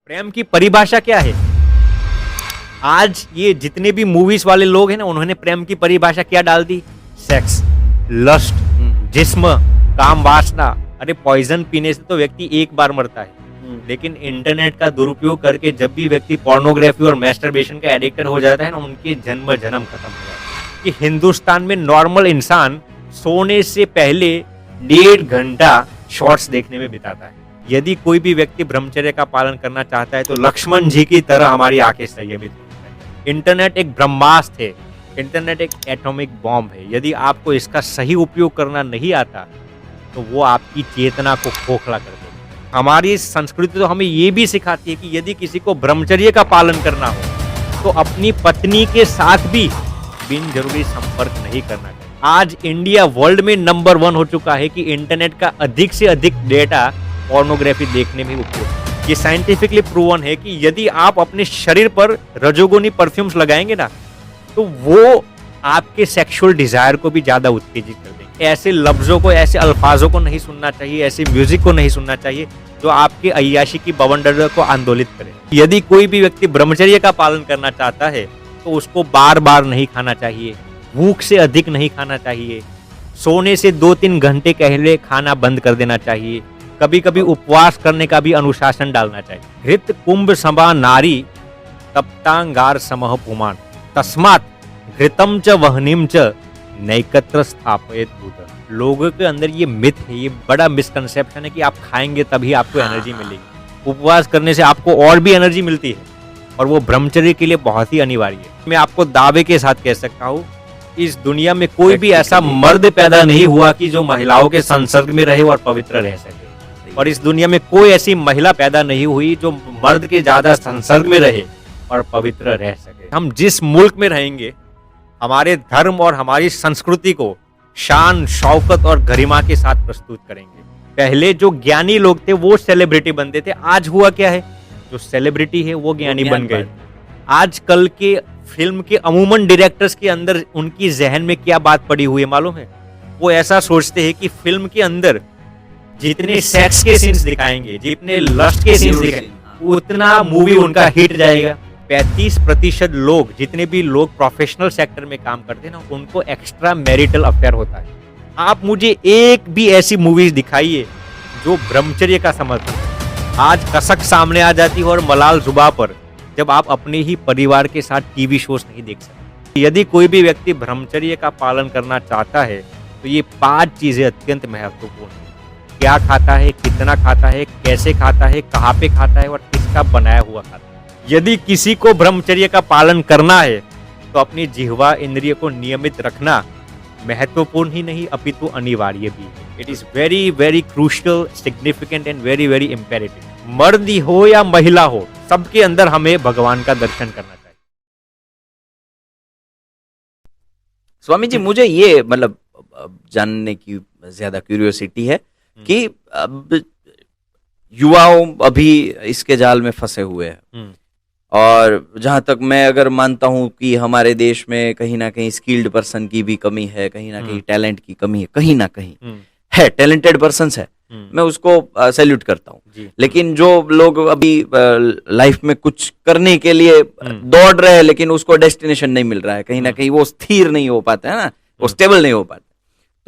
प्रेम की परिभाषा क्या है? आज ये जितने भी मूवीज वाले लोग हैं ना, उन्होंने प्रेम की परिभाषा क्या डाल दी? सेक्स, लस्ट, जिस्म, काम वासना। अरे पॉइजन पीने से तो व्यक्ति एक बार मरता है, लेकिन इंटरनेट का दुरुपयोग करके जब भी व्यक्ति पोर्नोग्राफी और मैस्टरबेशन का एडिक्टर हो जाता है ना, उनके जन्म जन्म खत्म हो जाता है। कि हिंदुस्तान में नॉर्मल इंसान सोने से पहले 1.5 घंटा शॉर्ट्स देखने में बिताता है। यदि कोई भी व्यक्ति ब्रह्मचर्य का पालन करना चाहता है तो लक्ष्मण जी की तरह हमारी आंखें संयमित होनी चाहिए। इंटरनेट एक ब्रह्मास्त्र है, इंटरनेट एक एटॉमिक बॉम्ब है। यदि आपको इसका सही उपयोग करना नहीं आता तो वो आपकी चेतना को खोखला कर देगा। हमारी संस्कृति तो हमें ये भी सिखाती है कि यदि किसी को ब्रह्मचर्य का पालन करना हो तो अपनी पत्नी के साथ भी बिन जरूरी संपर्क नहीं करना चाहिए। आज इंडिया वर्ल्ड में नंबर 1 हो चुका है कि इंटरनेट का अधिक से अधिक डेटा पोर्नोग्राफी देखने में उपयोग। ये साइंटिफिकली प्रूवन है कि यदि आप अपने शरीर पर रजोगुनी परफ्यूम्स लगाएंगे ना, तो वो आपके सेक्सुअल डिजायर को भी ज्यादा उत्तेजित कर देंगे। ऐसे लफ्जों को, ऐसे अल्फाजों को नहीं सुनना चाहिए, ऐसे म्यूजिक को नहीं सुनना चाहिए जो आपके अय्याशी की बवंडर को आंदोलित करे। यदि कोई भी व्यक्ति ब्रह्मचर्य का पालन करना चाहता है तो उसको बार बार नहीं खाना चाहिए, भूख से अधिक नहीं खाना चाहिए, सोने से 2-3 घंटे पहले खाना बंद कर देना चाहिए, कभी कभी उपवास करने का भी अनुशासन डालना चाहिए। हृत कुंभ समा नारी तप्तांगार समह पुमान तस्मात् घृतम च वहनिम च नैकत्र स्थापयत बुध। लोगों के अंदर ये मिथ है, ये बड़ा मिसकंसेप्शन है कि आप खाएंगे तभी आपको एनर्जी मिलेगी। उपवास करने से आपको और भी एनर्जी मिलती है और वो ब्रह्मचर्य के लिए बहुत ही अनिवार्य है। मैं आपको दावे के साथ कह सकता हूँ, इस दुनिया में कोई भी ऐसा मर्द पैदा नहीं हुआ कि जो महिलाओं के संसर्ग में रहे और पवित्र रह सके, और इस दुनिया में कोई ऐसी महिला पैदा नहीं हुई जो मर्द के ज्यादा संसर्ग में रहे और पवित्र रह सके। हम जिस मुल्क में रहेंगे, हमारे धर्म और हमारी संस्कृति को शान, शौकत और गरिमा के साथ प्रस्तुत करेंगे। पहले जो ज्ञानी लोग थे वो सेलिब्रिटी बनते थे, आज हुआ क्या है, जो सेलिब्रिटी है वो ज्ञानी बन गए। आजकल के फिल्म के अमूमन डायरेक्टर्स के अंदर उनकी जहन में क्या बात पड़ी हुई है मालूम है? वो ऐसा सोचते हैं कि फिल्म के अंदर जितने सेक्स के सीन्स दिखाएंगे, जितने लस्ट के सीन्स दिखाएंगे, उतना मूवी उनका हिट जाएगा। 35% लोग, जितने भी लोग प्रोफेशनल सेक्टर में काम करते हैं ना, उनको एक्स्ट्रा मैरिटल अफेयर होता है। आप मुझे एक भी ऐसी मूवीज दिखाइए जो ब्रह्मचर्य का समर्थन है। आज कसक सामने आ जाती है और मलाल जुबा पर, जब आप अपने ही परिवार के साथ टीवी शोज नहीं देख सकते। यदि कोई भी व्यक्ति ब्रह्मचर्य का पालन करना चाहता है तो ये 5 चीजें अत्यंत महत्वपूर्ण है। क्या खाता है, कितना खाता है, कैसे खाता है, कहाँ पे खाता है और किसका बनाया हुआ खाता है। यदि किसी को ब्रह्मचर्य का पालन करना है तो अपनी जिह्वा इंद्रिय को नियमित रखना महत्वपूर्ण ही नहीं अपितु अनिवार्य भी है। It is very very crucial, significant and very very imperative. मर्द ही हो या महिला हो, सबके अंदर हमें भगवान का दर्शन करना चाहिए। स्वामी जी, मुझे ये मतलब जानने की ज्यादा क्यूरियोसिटी है कि अब युवाओं अभी इसके जाल में फंसे हुए हैं, और जहां तक मैं अगर मानता हूं कि हमारे देश में कहीं ना कहीं स्किल्ड पर्सन की भी कमी है, कहीं ना कहीं टैलेंट की कमी है, कहीं ना कहीं है, टैलेंटेड पर्सन है, मैं उसको सैल्यूट करता हूं। लेकिन जो लोग अभी लाइफ में कुछ करने के लिए दौड़ रहे हैं लेकिन उसको डेस्टिनेशन नहीं मिल रहा है, कहीं ना कहीं वो स्थिर नहीं हो पाता है ना, वो स्टेबल नहीं हो पाता,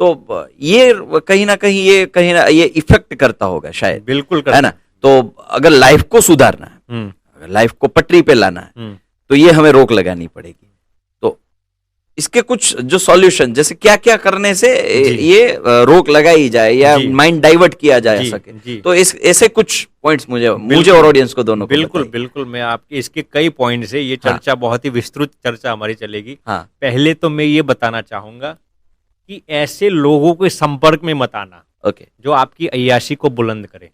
तो ये कहीं ना कहीं ये इफेक्ट करता होगा शायद। बिल्कुल है ना। तो अगर लाइफ को सुधारना है, अगर लाइफ को पटरी पे लाना है, तो ये हमें रोक लगानी पड़ेगी। तो इसके कुछ जो सॉल्यूशन, जैसे क्या क्या करने से ये रोक लगाई जाए या माइंड डाइवर्ट किया जा सके, तो ऐसे कुछ पॉइंट्स मुझे और ऑडियंस को दोनों को बिल्कुल मैं आपके इसके कई पॉइंट्स है। ये चर्चा बहुत ही विस्तृत चर्चा हमारी चलेगी। पहले तो मैं ये बताना चाहूंगा कि ऐसे लोगों के संपर्क में मत आना जो आपकी अय्याशी को बुलंद करे।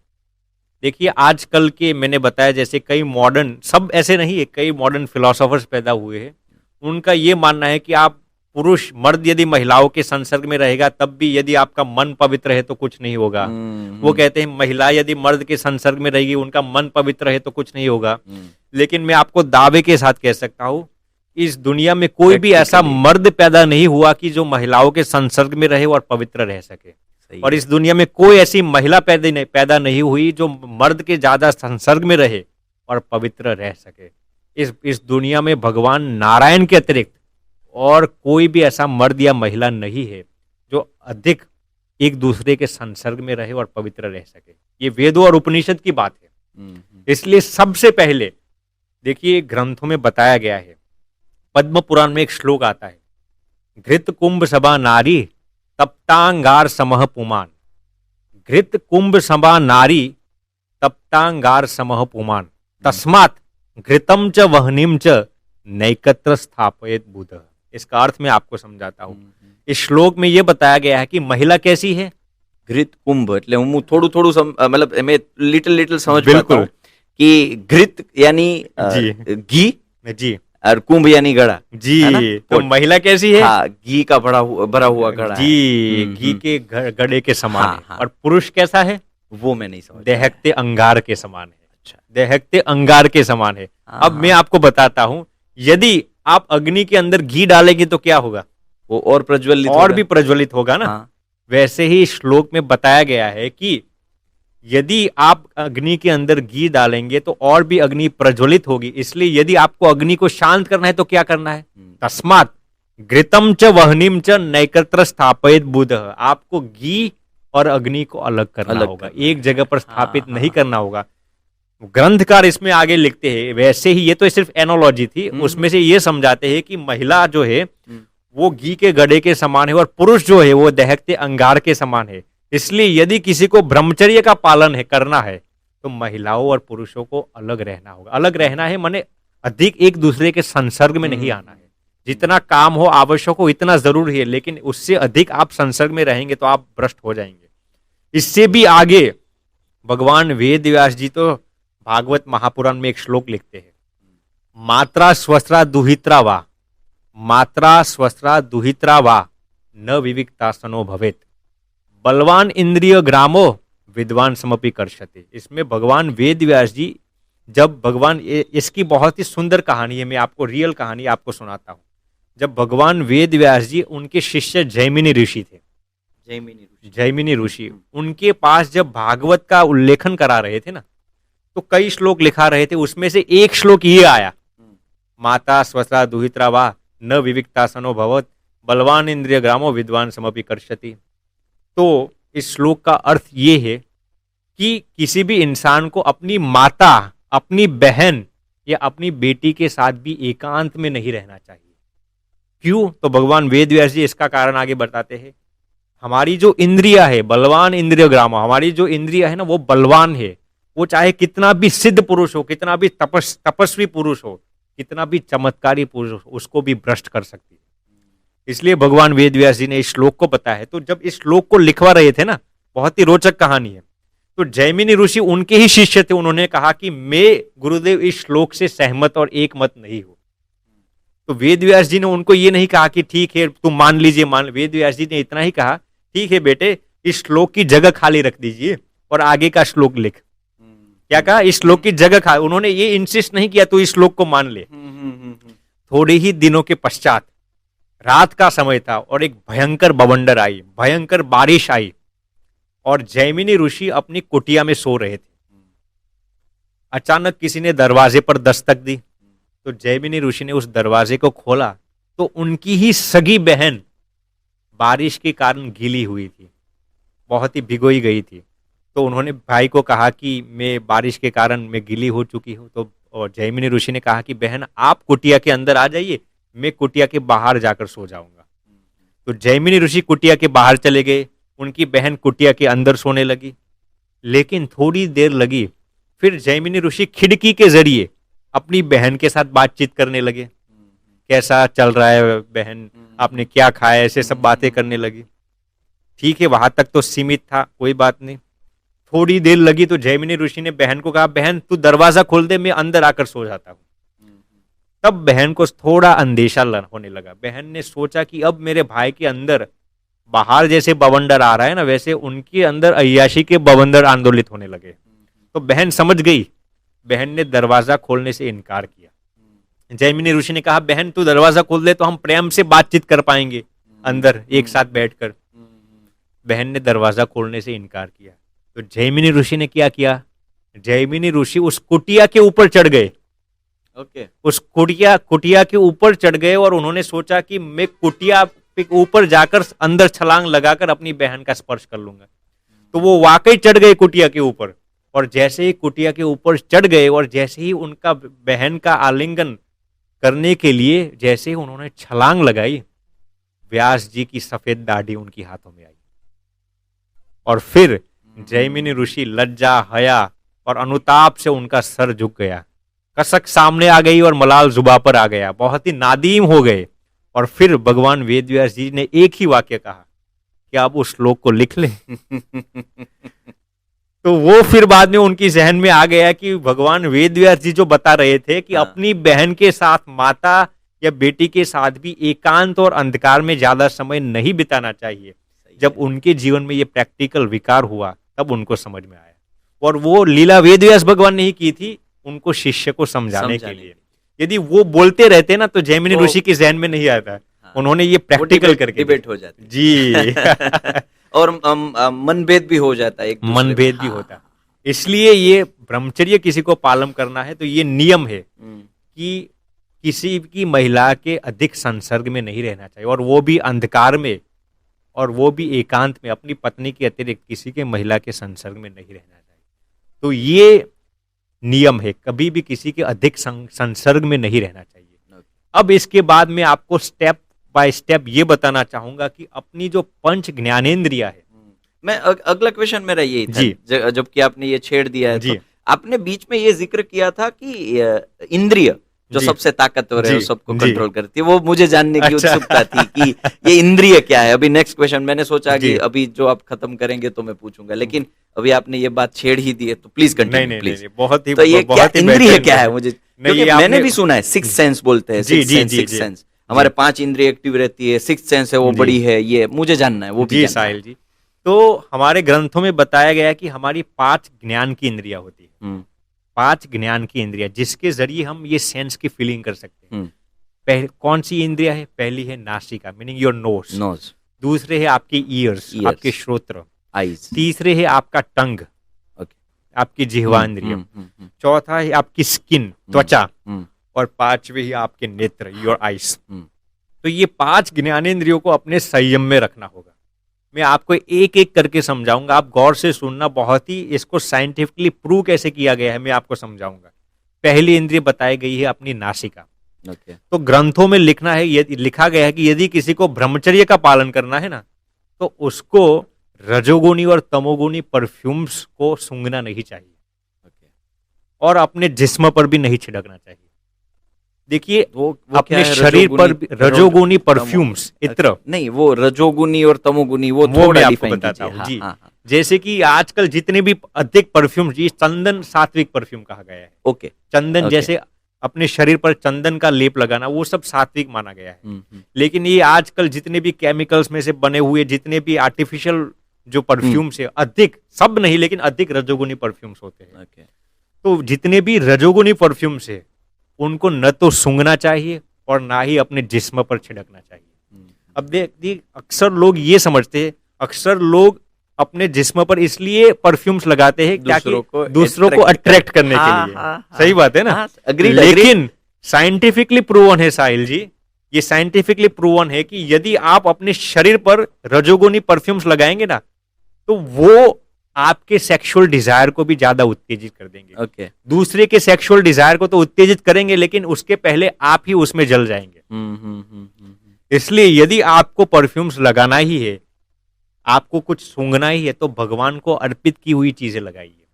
देखिए आजकल के, मैंने बताया जैसे कई मॉडर्न, सब ऐसे नहीं है, कई मॉडर्न फिलोसोफर्स पैदा हुए हैं। उनका ये मानना है कि आप पुरुष, मर्द यदि महिलाओं के संसर्ग में रहेगा तब भी यदि आपका मन पवित्र है तो कुछ नहीं होगा। वो कहते हैं महिला यदि मर्द के संसर्ग में रहेगी, उनका मन पवित्र है तो कुछ नहीं होगा। लेकिन मैं आपको दावे के साथ कह सकता हूँ, इस दुनिया में कोई भी ऐसा मर्द पैदा नहीं हुआ कि जो महिलाओं के संसर्ग में रहे और पवित्र रह सके, और इस दुनिया में कोई ऐसी महिला पैदा नहीं हुई जो मर्द के ज्यादा संसर्ग में रहे और पवित्र रह सके। इस दुनिया में भगवान नारायण के अतिरिक्त और कोई भी ऐसा मर्द या महिला नहीं है जो अधिक एक दूसरे के संसर्ग में रहे और पवित्र रह सके। ये वेदों और उपनिषद की बात है। इसलिए सबसे पहले देखिए ग्रंथों में बताया गया है, पद्म पुराण में एक श्लोक आता है, घृत कुंभ सभा नारी तप्तांगार समह पुमान। घृत कुंभ सभा नारी तप्तांगार समह पुमान तस्मात् घृतम च वहनिम च नैकत्र स्थापयत बुध। इसका अर्थ मैं आपको समझाता हूं। इस श्लोक में यह बताया गया है कि महिला कैसी है, घृत कुंभ એટલે હું થોડું मतलब मैं लिटिल समझ पाता बिल्कुल। हूं कि घृत यानी घी जी और कुंभ यानी घड़ा जी, है ना? तो महिला कैसी है, हाँ, घी का भरा हुआ घड़ा जी है। घी के गड़े के समान हाँ, है। हाँ। और पुरुष कैसा है, वो मैं नहीं समझ दहकते अंगार के समान है। अच्छा। दहकते अंगार के समान है। हाँ, अब मैं आपको बताता हूं, यदि आप अग्नि के अंदर घी डालेंगे तो क्या होगा, वो और प्रज्वलित और होगा। भी प्रज्वलित होगा ना। हाँ, वैसे ही श्लोक में बताया गया है कि यदि आप अग्नि के अंदर घी डालेंगे तो और भी अग्नि प्रज्वलित होगी। इसलिए यदि आपको अग्नि को शांत करना है तो क्या करना है, तस्मात् घृतम च वहनिम च नैकत्र स्थापयत बुध। आपको घी और अग्नि को अलग करना होगा, एक जगह पर स्थापित नहीं करना होगा। ग्रंथकार इसमें आगे लिखते हैं, वैसे ही ये तो सिर्फ एनोलॉजी थी, उसमें से ये समझाते हैं कि महिला जो है वो घी के गड़े के समान है और पुरुष जो है वो दहकते अंगार के समान है। इसलिए यदि किसी को ब्रह्मचर्य का पालन है करना है तो महिलाओं और पुरुषों को अलग रहना होगा। अलग रहना है माने अधिक एक दूसरे के संसर्ग में नहीं आना है। जितना काम हो आवश्यक हो इतना जरूरी है, लेकिन उससे अधिक आप संसर्ग में रहेंगे तो आप भ्रष्ट हो जाएंगे। इससे भी आगे भगवान वेद व्यास जी तो भागवत महापुराण में एक श्लोक लिखते हैं, मात्रा स्वस्त्रा दुहित्रा वा, मात्रा स्वस्त्रा दुहित्रा वा न विविक्ता सनो भवेत, बलवान इंद्रिय ग्रामो विद्वान समपि कर्षते। इसमें भगवान वेद व्यास जी जब भगवान इसकी बहुत ही सुंदर कहानी है, मैं आपको रियल कहानी आपको सुनाता हूं। जब भगवान वेद व्यास जी उनके शिष्य जैमिनी ऋषि थे, जैमिनी ऋषि उनके पास जब भागवत का उल्लेखन करा रहे थे ना, तो कई श्लोक लिखा रहे थे। उसमें से एक श्लोक ये आया, माता स्वस्त्रा दुहित्रा वा न विविक्ता सनो भवत, बलवान इंद्रिय ग्रामो विद्वान समपि कर्षति। तो इस श्लोक का अर्थ ये है कि किसी भी इंसान को अपनी माता, अपनी बहन या अपनी बेटी के साथ भी एकांत में नहीं रहना चाहिए। क्यों? तो भगवान वेद व्यास जी इसका कारण आगे बताते हैं। हमारी जो इंद्रिया है, बलवान इंद्रिय ग्राम, हमारी जो इंद्रिया है ना वो बलवान है। वो चाहे कितना भी सिद्ध पुरुष हो, कितना भी तपस्वी पुरुष हो, कितना भी चमत्कारी पुरुष हो, उसको भी भ्रष्ट कर सकती है। इसलिए भगवान वेद व्यास जी ने इस श्लोक को बताया है। तो जब इस श्लोक को लिखवा रहे थे ना, बहुत ही रोचक कहानी है, तो जैमिनी ऋषि उनके ही शिष्य थे। उन्होंने कहा कि मैं गुरुदेव इस श्लोक से सहमत और एक मत नहीं हूं। तो वेद व्यास जी ने उनको ये नहीं कहा कि ठीक है तुम मान लीजिए, वेद व्यास जी ने इतना ही कहा, ठीक है बेटे इस श्लोक की जगह खाली रख दीजिए और आगे का श्लोक लिख। क्या कहा? इस श्लोक की जगह खा। उन्होंने ये इंसिस्ट नहीं किया तो इस श्लोक को मान ले। थोड़े ही दिनों के पश्चात रात का समय था और एक भयंकर बवंडर आई, भयंकर बारिश आई और जैमिनी ऋषि अपनी कुटिया में सो रहे थे। अचानक किसी ने दरवाजे पर दस्तक दी, तो जैमिनी ऋषि ने उस दरवाजे को खोला तो उनकी ही सगी बहन बारिश के कारण गीली हुई थी, बहुत ही भिगोई गई थी। तो उन्होंने भाई को कहा कि मैं बारिश के कारण मैं गीली हो चुकी हूँ। तो और जैमिनी ऋषि ने कहा कि बहन आप कुटिया के अंदर आ जाइए, मैं कुटिया के बाहर जाकर सो जाऊंगा। तो जैमिनी ऋषि कुटिया के बाहर चले गए, उनकी बहन कुटिया के अंदर सोने लगी। लेकिन थोड़ी देर लगी, फिर जैमिनी ऋषि खिड़की के जरिए अपनी बहन के साथ बातचीत करने लगे। कैसा चल रहा है बहन, आपने क्या खाया, ऐसे सब बातें करने लगी। ठीक है, वहां तक तो सीमित था, कोई बात नहीं। थोड़ी देर लगी तो जैमिनी ऋषि ने बहन को कहा, बहन तू दरवाजा खोल दे, मैं अंदर आकर सो जाता हूं। तब बहन को थोड़ा अंदेशा होने लगा। बहन ने सोचा कि अब मेरे भाई के अंदर बाहर जैसे बवंडर आ रहा है ना, वैसे उनके अंदर अय्याशी के बवंडर आंदोलित होने लगे। तो बहन समझ गई, बहन ने दरवाजा खोलने से इनकार किया। जैमिनी ऋषि ने कहा, बहन तू दरवाजा खोल दे तो हम प्रेम से बातचीत कर पाएंगे अंदर एक साथ बैठकर। बहन ने दरवाजा खोलने से इनकार किया। तो जैमिनी ऋषि ने क्या किया, जैमिनी ऋषि उस कुटिया के ऊपर चढ़ गए, ओके। उस कुटिया के ऊपर चढ़ गए और उन्होंने सोचा कि मैं कुटिया के ऊपर जाकर अंदर छलांग लगाकर अपनी बहन का स्पर्श कर लूंगा। तो वो वाकई चढ़ गए कुटिया के ऊपर, और जैसे ही कुटिया के ऊपर चढ़ गए और जैसे ही उनका बहन का आलिंगन करने के लिए जैसे ही उन्होंने छलांग लगाई, व्यास जी की सफेद दाढ़ी उनकी हाथों में आई, और फिर जैमिनी ऋषि लज्जा, हया और अनुताप से उनका सर झुक गया, कसक सामने आ गई और मलाल जुबा पर आ गया, बहुत ही नादीम हो गए। और फिर भगवान वेदव्यास जी ने एक ही वाक्य कहा कि आप उस श्लोक को लिख लें। तो वो फिर बाद में उनकी जहन में आ गया कि भगवान वेदव्यास जी जो बता रहे थे कि अपनी बहन के साथ, माता या बेटी के साथ भी एकांत और अंधकार में ज्यादा समय नहीं बिताना चाहिए। जब उनके जीवन में ये प्रैक्टिकल विकार हुआ तब उनको समझ में आया, और वो लीला वेदव्यास भगवान ने ही की थी उनको शिष्य को समझाने के लिए। यदि वो बोलते रहते ना तो जैमिनी ऋषि के जहन में नहीं आता। उन्होंने ये प्रैक्टिकल करके डिबेट हो जाती जी और मनभेद भी हो जाता है, एक मनभेद भी होता। इसलिए ये ब्रह्मचर्य किसी को पालन करना है तो ये नियम है कि किसी की महिला के अधिक संसर्ग में नहीं रहना चाहिए, और वो भी अंधकार में, और वो भी एकांत में, अपनी पत्नी के अतिरिक्त किसी के महिला के संसर्ग में नहीं रहना चाहिए। तो ये नियम है, कभी भी किसी के अधिक संसर्ग में नहीं रहना चाहिए। अब इसके बाद में आपको स्टेप बाय स्टेप ये बताना चाहूंगा कि अपनी जो पंच ज्ञानेंद्रिया है, मैं अगला क्वेश्चन मेरा यही था जी, जबकि आपने ये छेड़ दिया है जी, तो आपने बीच में ये जिक्र किया था कि इंद्रिय जो जी, सबसे ताकतवर है, जी, वो सबको जी, कंट्रोल करती है, वो मुझे जानने की अच्छा। उत्सुकता थी कि ये इंद्रिय क्या है। अभी नेक्स्ट क्वेश्चन मैंने सोचा कि जी। अभी जो आप खत्म करेंगे तो मैं पूछूंगा, लेकिन अभी आपने ये बात छेड़ ही दी है तो प्लीज नहीं कंटिन्यू नहीं प्लीज। नहीं, बहुत ही तो ये क्या बहुत ही इंद्रिय बेहतरीन क्या है, बात मुझे नहीं, क्योंकि ये मैंने आपने- भी सुना है सिक्स सेंस बोलते हैं, जी, सिक्स जी, सेंस, जी, सिक्स जी, सेंस हमारे 5 इंद्रिय एक्टिव रहती है, सिक्स सेंस है वो जी। बड़ी है, ये मुझे जानना है, वो भी जी जानना है। साहिल जी, तो हमारे ग्रंथों में बताया गया है कि हमारी 5 ज्ञान की इंद्रियां होती है, हम्म 5 ज्ञान की इंद्रियां जिसके जरिए हम ये सेंस की फीलिंग कर सकते हैं। हम्म कौन सी इंद्रिया है? पहली है नासिका, मीनिंग योर नोज। नोज, दूसरे है आपके ईयर्स, Ears. आपके श्रोत्र। आईज, तीसरे है आपका टंग, ओके, आपकी जिह्वा इंद्रिय। चौथा है आपकी स्किन, त्वचा। और पांचवे ही आपके नेत्र, योर आइस। तो ये 5 ज्ञानेंद्रियों को अपने संयम में रखना होगा। मैं आपको एक एक करके समझाऊंगा, आप गौर से सुनना। बहुत ही इसको साइंटिफिकली प्रूव कैसे किया गया है मैं आपको समझाऊंगा। पहली इंद्रिय बताई गई है अपनी नासिका। ओके, तो ग्रंथों में लिखा गया है कि यदि किसी को ब्रह्मचर्य का पालन करना है ना, तो उसको रजोगुनी और तमोगुनी परफ्यूम्स को सूंघना नहीं चाहिए, ओके। और अपने जिस्म पर भी नहीं छिड़कना चाहिए। देखिए वो अपने क्या है, शरीर पर भी रजोगुनी तमो- परफ्यूम्स, इत्र। नहीं, वो रजोगुनी और तमोगुनी वो वो थोड़ा मैं आपको डिफाइन बताता कीजिए। हूँ जी। हाँ, हाँ, जैसे कि आजकल जितने भी अधिक परफ्यूम, जी चंदन सात्विक परफ्यूम कहा गया है। ओके, चंदन ओके। जैसे अपने शरीर पर चंदन का लेप लगाना, वो सब सात्विक माना गया है। हम्म, लेकिन ये आजकल जितने भी केमिकल्स में से बने हुए जितने भी आर्टिफिशियल जो परफ्यूम्स है, अधिक, सब नहीं लेकिन अधिक रजोगुनी परफ्यूम्स होते हैं। ओके, तो जितने भी रजोगुनी परफ्यूम्स है उनको न तो सूंघना चाहिए और ना ही अपने जिस्म पर छिड़कना चाहिए। अब देख अक्सर लोग ये समझते हैं, अक्सर लोग अपने जिस्म पर इसलिए परफ्यूम्स लगाते हैं ताकि दूसरों को अट्रैक्ट करने के लिए। सही बात है ना? लेकिन साइंटिफिकली प्रूवन है साहिल जी, ये साइंटिफिकली प्रूवन है कि यदि आप अपने शरीर पर रजोगुनी परफ्यूम्स लगाएंगे ना, तो वो आपके सेक्सुअल डिजायर को भी ज्यादा उत्तेजित कर देंगे। ओके, दूसरे के सेक्सुअल डिजायर को तो उत्तेजित करेंगे, लेकिन उसके पहले आप ही उसमें जल जाएंगे। इसलिए यदि आपको परफ्यूम्स लगाना ही है, आपको कुछ सूंघना ही है, तो भगवान को अर्पित की हुई चीजें लगाइए।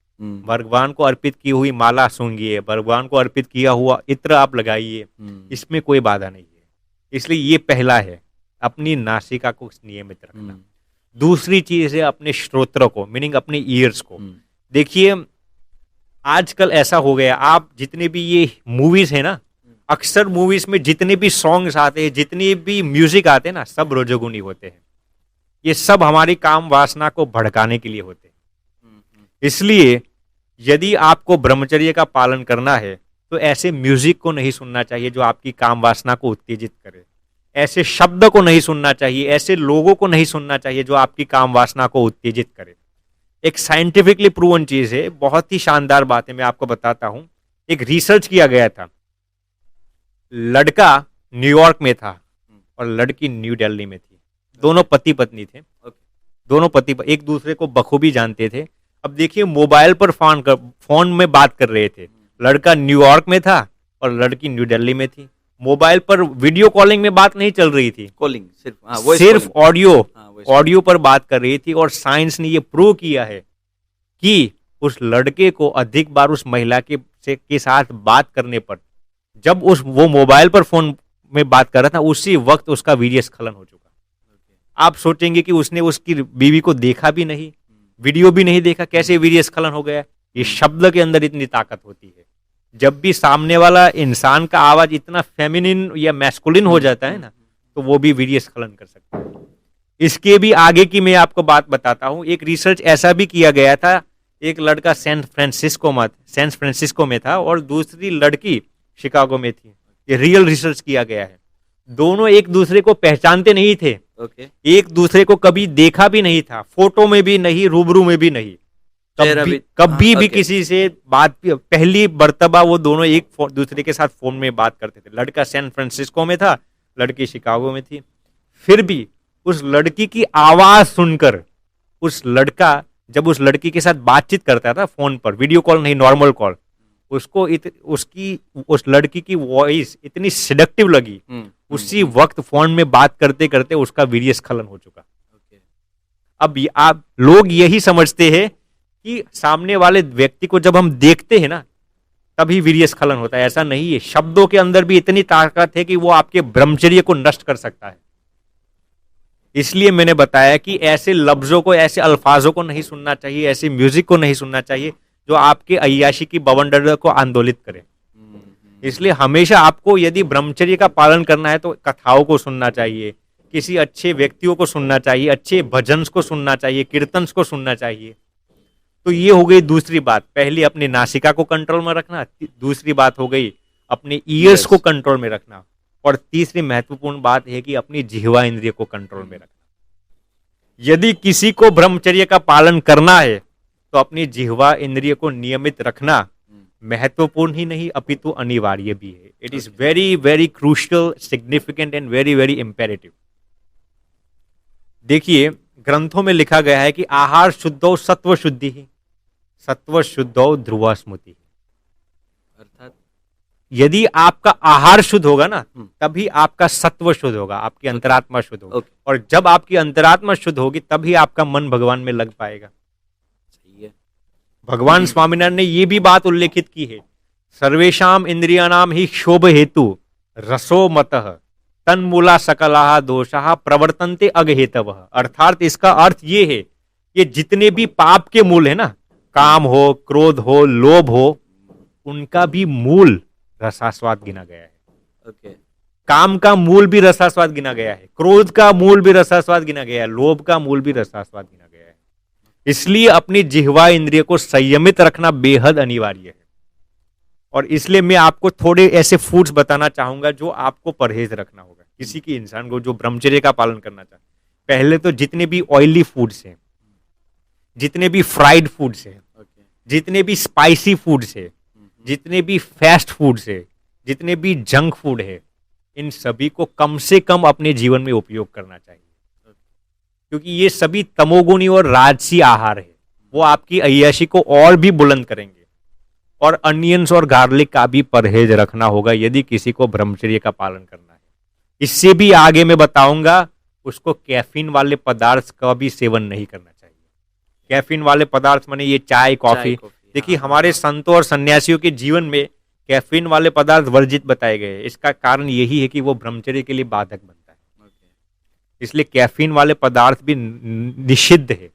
भगवान को अर्पित की हुई माला सूंघिए, भगवान को अर्पित किया हुआ इत्र आप लगाइए, इसमें कोई बाधा नहीं है। इसलिए ये पहला है, अपनी नासिका को नियमित रखना। दूसरी चीज है अपने श्रोत्र को, मीनिंग अपने ईयर्स को। देखिए आजकल ऐसा हो गया, आप जितने भी ये मूवीज है ना, अक्सर मूवीज में जितने भी सॉन्ग्स आते हैं, जितने भी म्यूजिक आते हैं ना, सब रजोगुनी होते हैं। ये सब हमारी काम वासना को भड़काने के लिए होते हैं। इसलिए यदि आपको ब्रह्मचर्य का पालन करना है तो ऐसे म्यूजिक को नहीं सुनना चाहिए जो आपकी काम वासना को उत्तेजित करे। ऐसे शब्द को नहीं सुनना चाहिए, ऐसे लोगों को नहीं सुनना चाहिए जो आपकी काम वासना को उत्तेजित करे। एक साइंटिफिकली प्रूवन चीज है, बहुत ही शानदार बात है, मैं आपको बताता हूं। एक रिसर्च किया गया था, लड़का न्यूयॉर्क में था और लड़की न्यू दिल्ली में थी। दोनों पति पत्नी थे, दोनों एक दूसरे को बखूबी जानते थे। अब देखिए, मोबाइल पर फोन में बात कर रहे थे। लड़का न्यूयॉर्क में था और लड़की न्यू दिल्ली में थी। मोबाइल पर वीडियो कॉलिंग में बात नहीं चल रही थी, कॉलिंग सिर्फ ऑडियो पर बात कर रही थी। और साइंस ने ये प्रूव किया है कि उस लड़के को अधिक बार उस महिला के साथ बात करने पर, जब वो मोबाइल पर फोन में बात कर रहा था, उसी वक्त उसका वीर्य स्खलन हो चुका। आप सोचेंगे कि उसने उसकी बीवी को देखा भी नहीं, वीडियो भी नहीं देखा, कैसे वीर्य स्खलन हो गया? ये शब्द के अंदर इतनी ताकत होती है। जब भी सामने वाला इंसान का आवाज इतना फेमिनिन या मैस्कुलिन हो जाता है ना, तो वो भी वीर्य स्खलन कर सकता है। इसके भी आगे की मैं आपको बात बताता हूं। एक रिसर्च ऐसा भी किया गया था, एक लड़का सैन फ्रांसिस्को में था और दूसरी लड़की शिकागो में थी। ये रियल रिसर्च किया गया है। दोनों एक दूसरे को पहचानते नहीं थे, एक दूसरे को कभी देखा भी नहीं था, फोटो में भी नहीं, रूबरू में भी नहीं, कभी भी किसी से बात, पहली मर्तबा वो दोनों एक दूसरे के साथ फोन में बात करते थे। लड़का सैन फ्रांसिस्को में था, लड़की शिकागो में थी। फिर भी उस लड़की की आवाज सुनकर उस लड़का जब उस लड़की के साथ बातचीत करता था फोन पर, वीडियो कॉल नहीं, नॉर्मल कॉल, उसको उस लड़की की वॉइस इतनी सिडक्टिव लगी, उसी वक्त फोन में बात करते करते उसका वीर्य स्खलन हो चुका। अब आप लोग यही समझते हैं कि सामने वाले व्यक्ति को जब हम देखते हैं ना, तभी वीर्य स्खलन होता है। ऐसा नहीं है। शब्दों के अंदर भी इतनी ताकत है कि वो आपके ब्रह्मचर्य को नष्ट कर सकता है। इसलिए मैंने बताया कि ऐसे लफ्जों को, ऐसे अल्फाजों को नहीं सुनना चाहिए, ऐसे म्यूजिक को नहीं सुनना चाहिए जो आपके अय्याशी की बवंडर को आंदोलित करे। इसलिए हमेशा आपको यदि ब्रह्मचर्य का पालन करना है तो कथाओं को सुनना चाहिए, किसी अच्छे व्यक्तियों को सुनना चाहिए, अच्छे भजन को सुनना चाहिए, कीर्तन को सुनना चाहिए। तो ये हो गई दूसरी बात। पहली अपनी नासिका को कंट्रोल में रखना, दूसरी बात हो गई अपने ईयर्स को कंट्रोल में रखना, और तीसरी महत्वपूर्ण बात है कि अपनी जिह्वा इंद्रिय को कंट्रोल में रखना। यदि किसी को ब्रह्मचर्य का पालन करना है तो अपनी जिह्वा इंद्रिय को नियमित रखना महत्वपूर्ण ही नहीं अपितु अनिवार्य भी है। It is very very crucial, significant and very very imperative. देखिए, ग्रंथों में लिखा गया है कि आहार शुद्धो सत्व शुद्धि ही, सत्व शुद्धो ध्रुव स्मृति। अर्थात यदि आपका आहार शुद्ध होगा ना, तभी आपका सत्व शुद्ध होगा, आपकी अंतरात्मा शुद्ध होगी। और जब आपकी अंतरात्मा शुद्ध होगी तभी आपका मन भगवान में लग पाएगा। सही है। भगवान स्वामीनारायण ने ये भी बात उल्लेखित की है, सर्वेशाम इंद्रियाणाम ही क्षोभ हेतु रसो मतः तन्मूला सकलाहा दोषाः प्रवर्तन्ते अगहेतवः। अर्थात इसका अर्थ ये है, ये जितने भी पाप के मूल है ना, काम हो, क्रोध हो, लोभ हो, उनका भी मूल रसास्वाद गिना गया है। काम का मूल भी रसास्वाद गिना गया है, क्रोध का मूल भी रसास्वाद गिना गया है, लोभ का मूल भी रसास्वाद गिना गया है। इसलिए अपनी जिह्वा इंद्रिय को संयमित रखना बेहद अनिवार्य है। और इसलिए मैं आपको थोड़े ऐसे फूड्स बताना चाहूंगा जो आपको परहेज रखना होगा, किसी की इंसान को जो ब्रह्मचर्य का पालन करना चाहता है। पहले तो जितने भी ऑयली फूड्स हैं, जितने भी फ्राइड फूड्स हैं, जितने भी स्पाइसी फूड्स है, जितने भी फास्ट फूड्स है, जितने भी जंक फूड है, इन सभी को कम से कम अपने जीवन में उपयोग करना चाहिए, क्योंकि ये सभी तमोगुणी और राजसी आहार है। वो आपकी अय्याशी को और भी बुलंद करेंगे। और अनियंस और गार्लिक का भी परहेज रखना होगा यदि किसी को ब्रह्मचर्य का पालन करना है। इससे भी आगे मैं बताऊंगा, उसको कैफीन वाले पदार्थ का भी सेवन नहीं करना चाहिए। कैफीन वाले पदार्थ माने ये चाय, कॉफी। देखिए, हमारे संतों और सन्यासियों के जीवन में कैफीन वाले पदार्थ वर्जित बताए गए हैं। इसका कारण यही है कि वो ब्रह्मचर्य के लिए बाधक बनता है। इसलिए कैफीन वाले पदार्थ भी निषिद्ध है।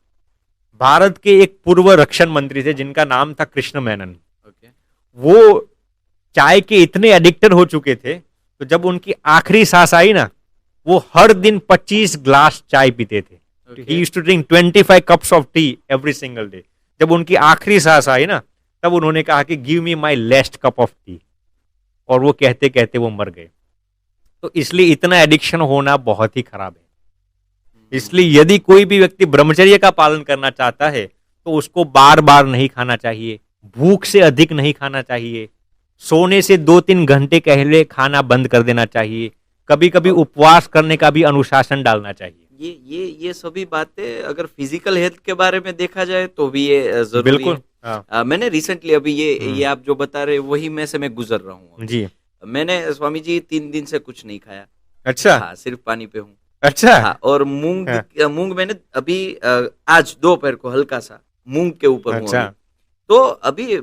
भारत के एक पूर्व रक्षण मंत्री थे जिनका नाम था कृष्ण मेनन। वो चाय के इतने एडिक्टेड हो चुके थे, तो जब उनकी आखिरी सांस आई ना, वो हर दिन 25 ग्लास चाय पीते थे। He used to drink 25 cups of tea every single day. जब उनकी आखिरी सांस आई ना, तब उन्होंने कहा कि give me my last cup of T, और वो कहते कहते वो मर गए। तो इसलिए इतना एडिक्शन होना बहुत ही खराब है। इसलिए यदि कोई भी व्यक्ति ब्रह्मचर्य का पालन करना चाहता है तो उसको बार बार नहीं खाना चाहिए, भूख से अधिक नहीं खाना चाहिए, सोने से 2-3 घंटे पहले खाना बंद कर देना चाहिए, कभी कभी उपवास करने का भी अनुशासन डालना चाहिए। ये सभी बातें अगर फिजिकल हेल्थ के बारे में देखा जाए तो भी ये जरूरी बिल्कुल। है। मैंने रिसेंटली अभी ये आप जो बता रहे वही में से मैं गुजर रहा हूँ जी। मैंने स्वामी जी 3 दिन से कुछ नहीं खाया। अच्छा। हाँ, सिर्फ पानी पे हूँ। अच्छा। हाँ, और मूंग मैंने अभी आज दोपहर को हल्का सा मूंग के ऊपर हूँ अच्छा। अभी। तो अभी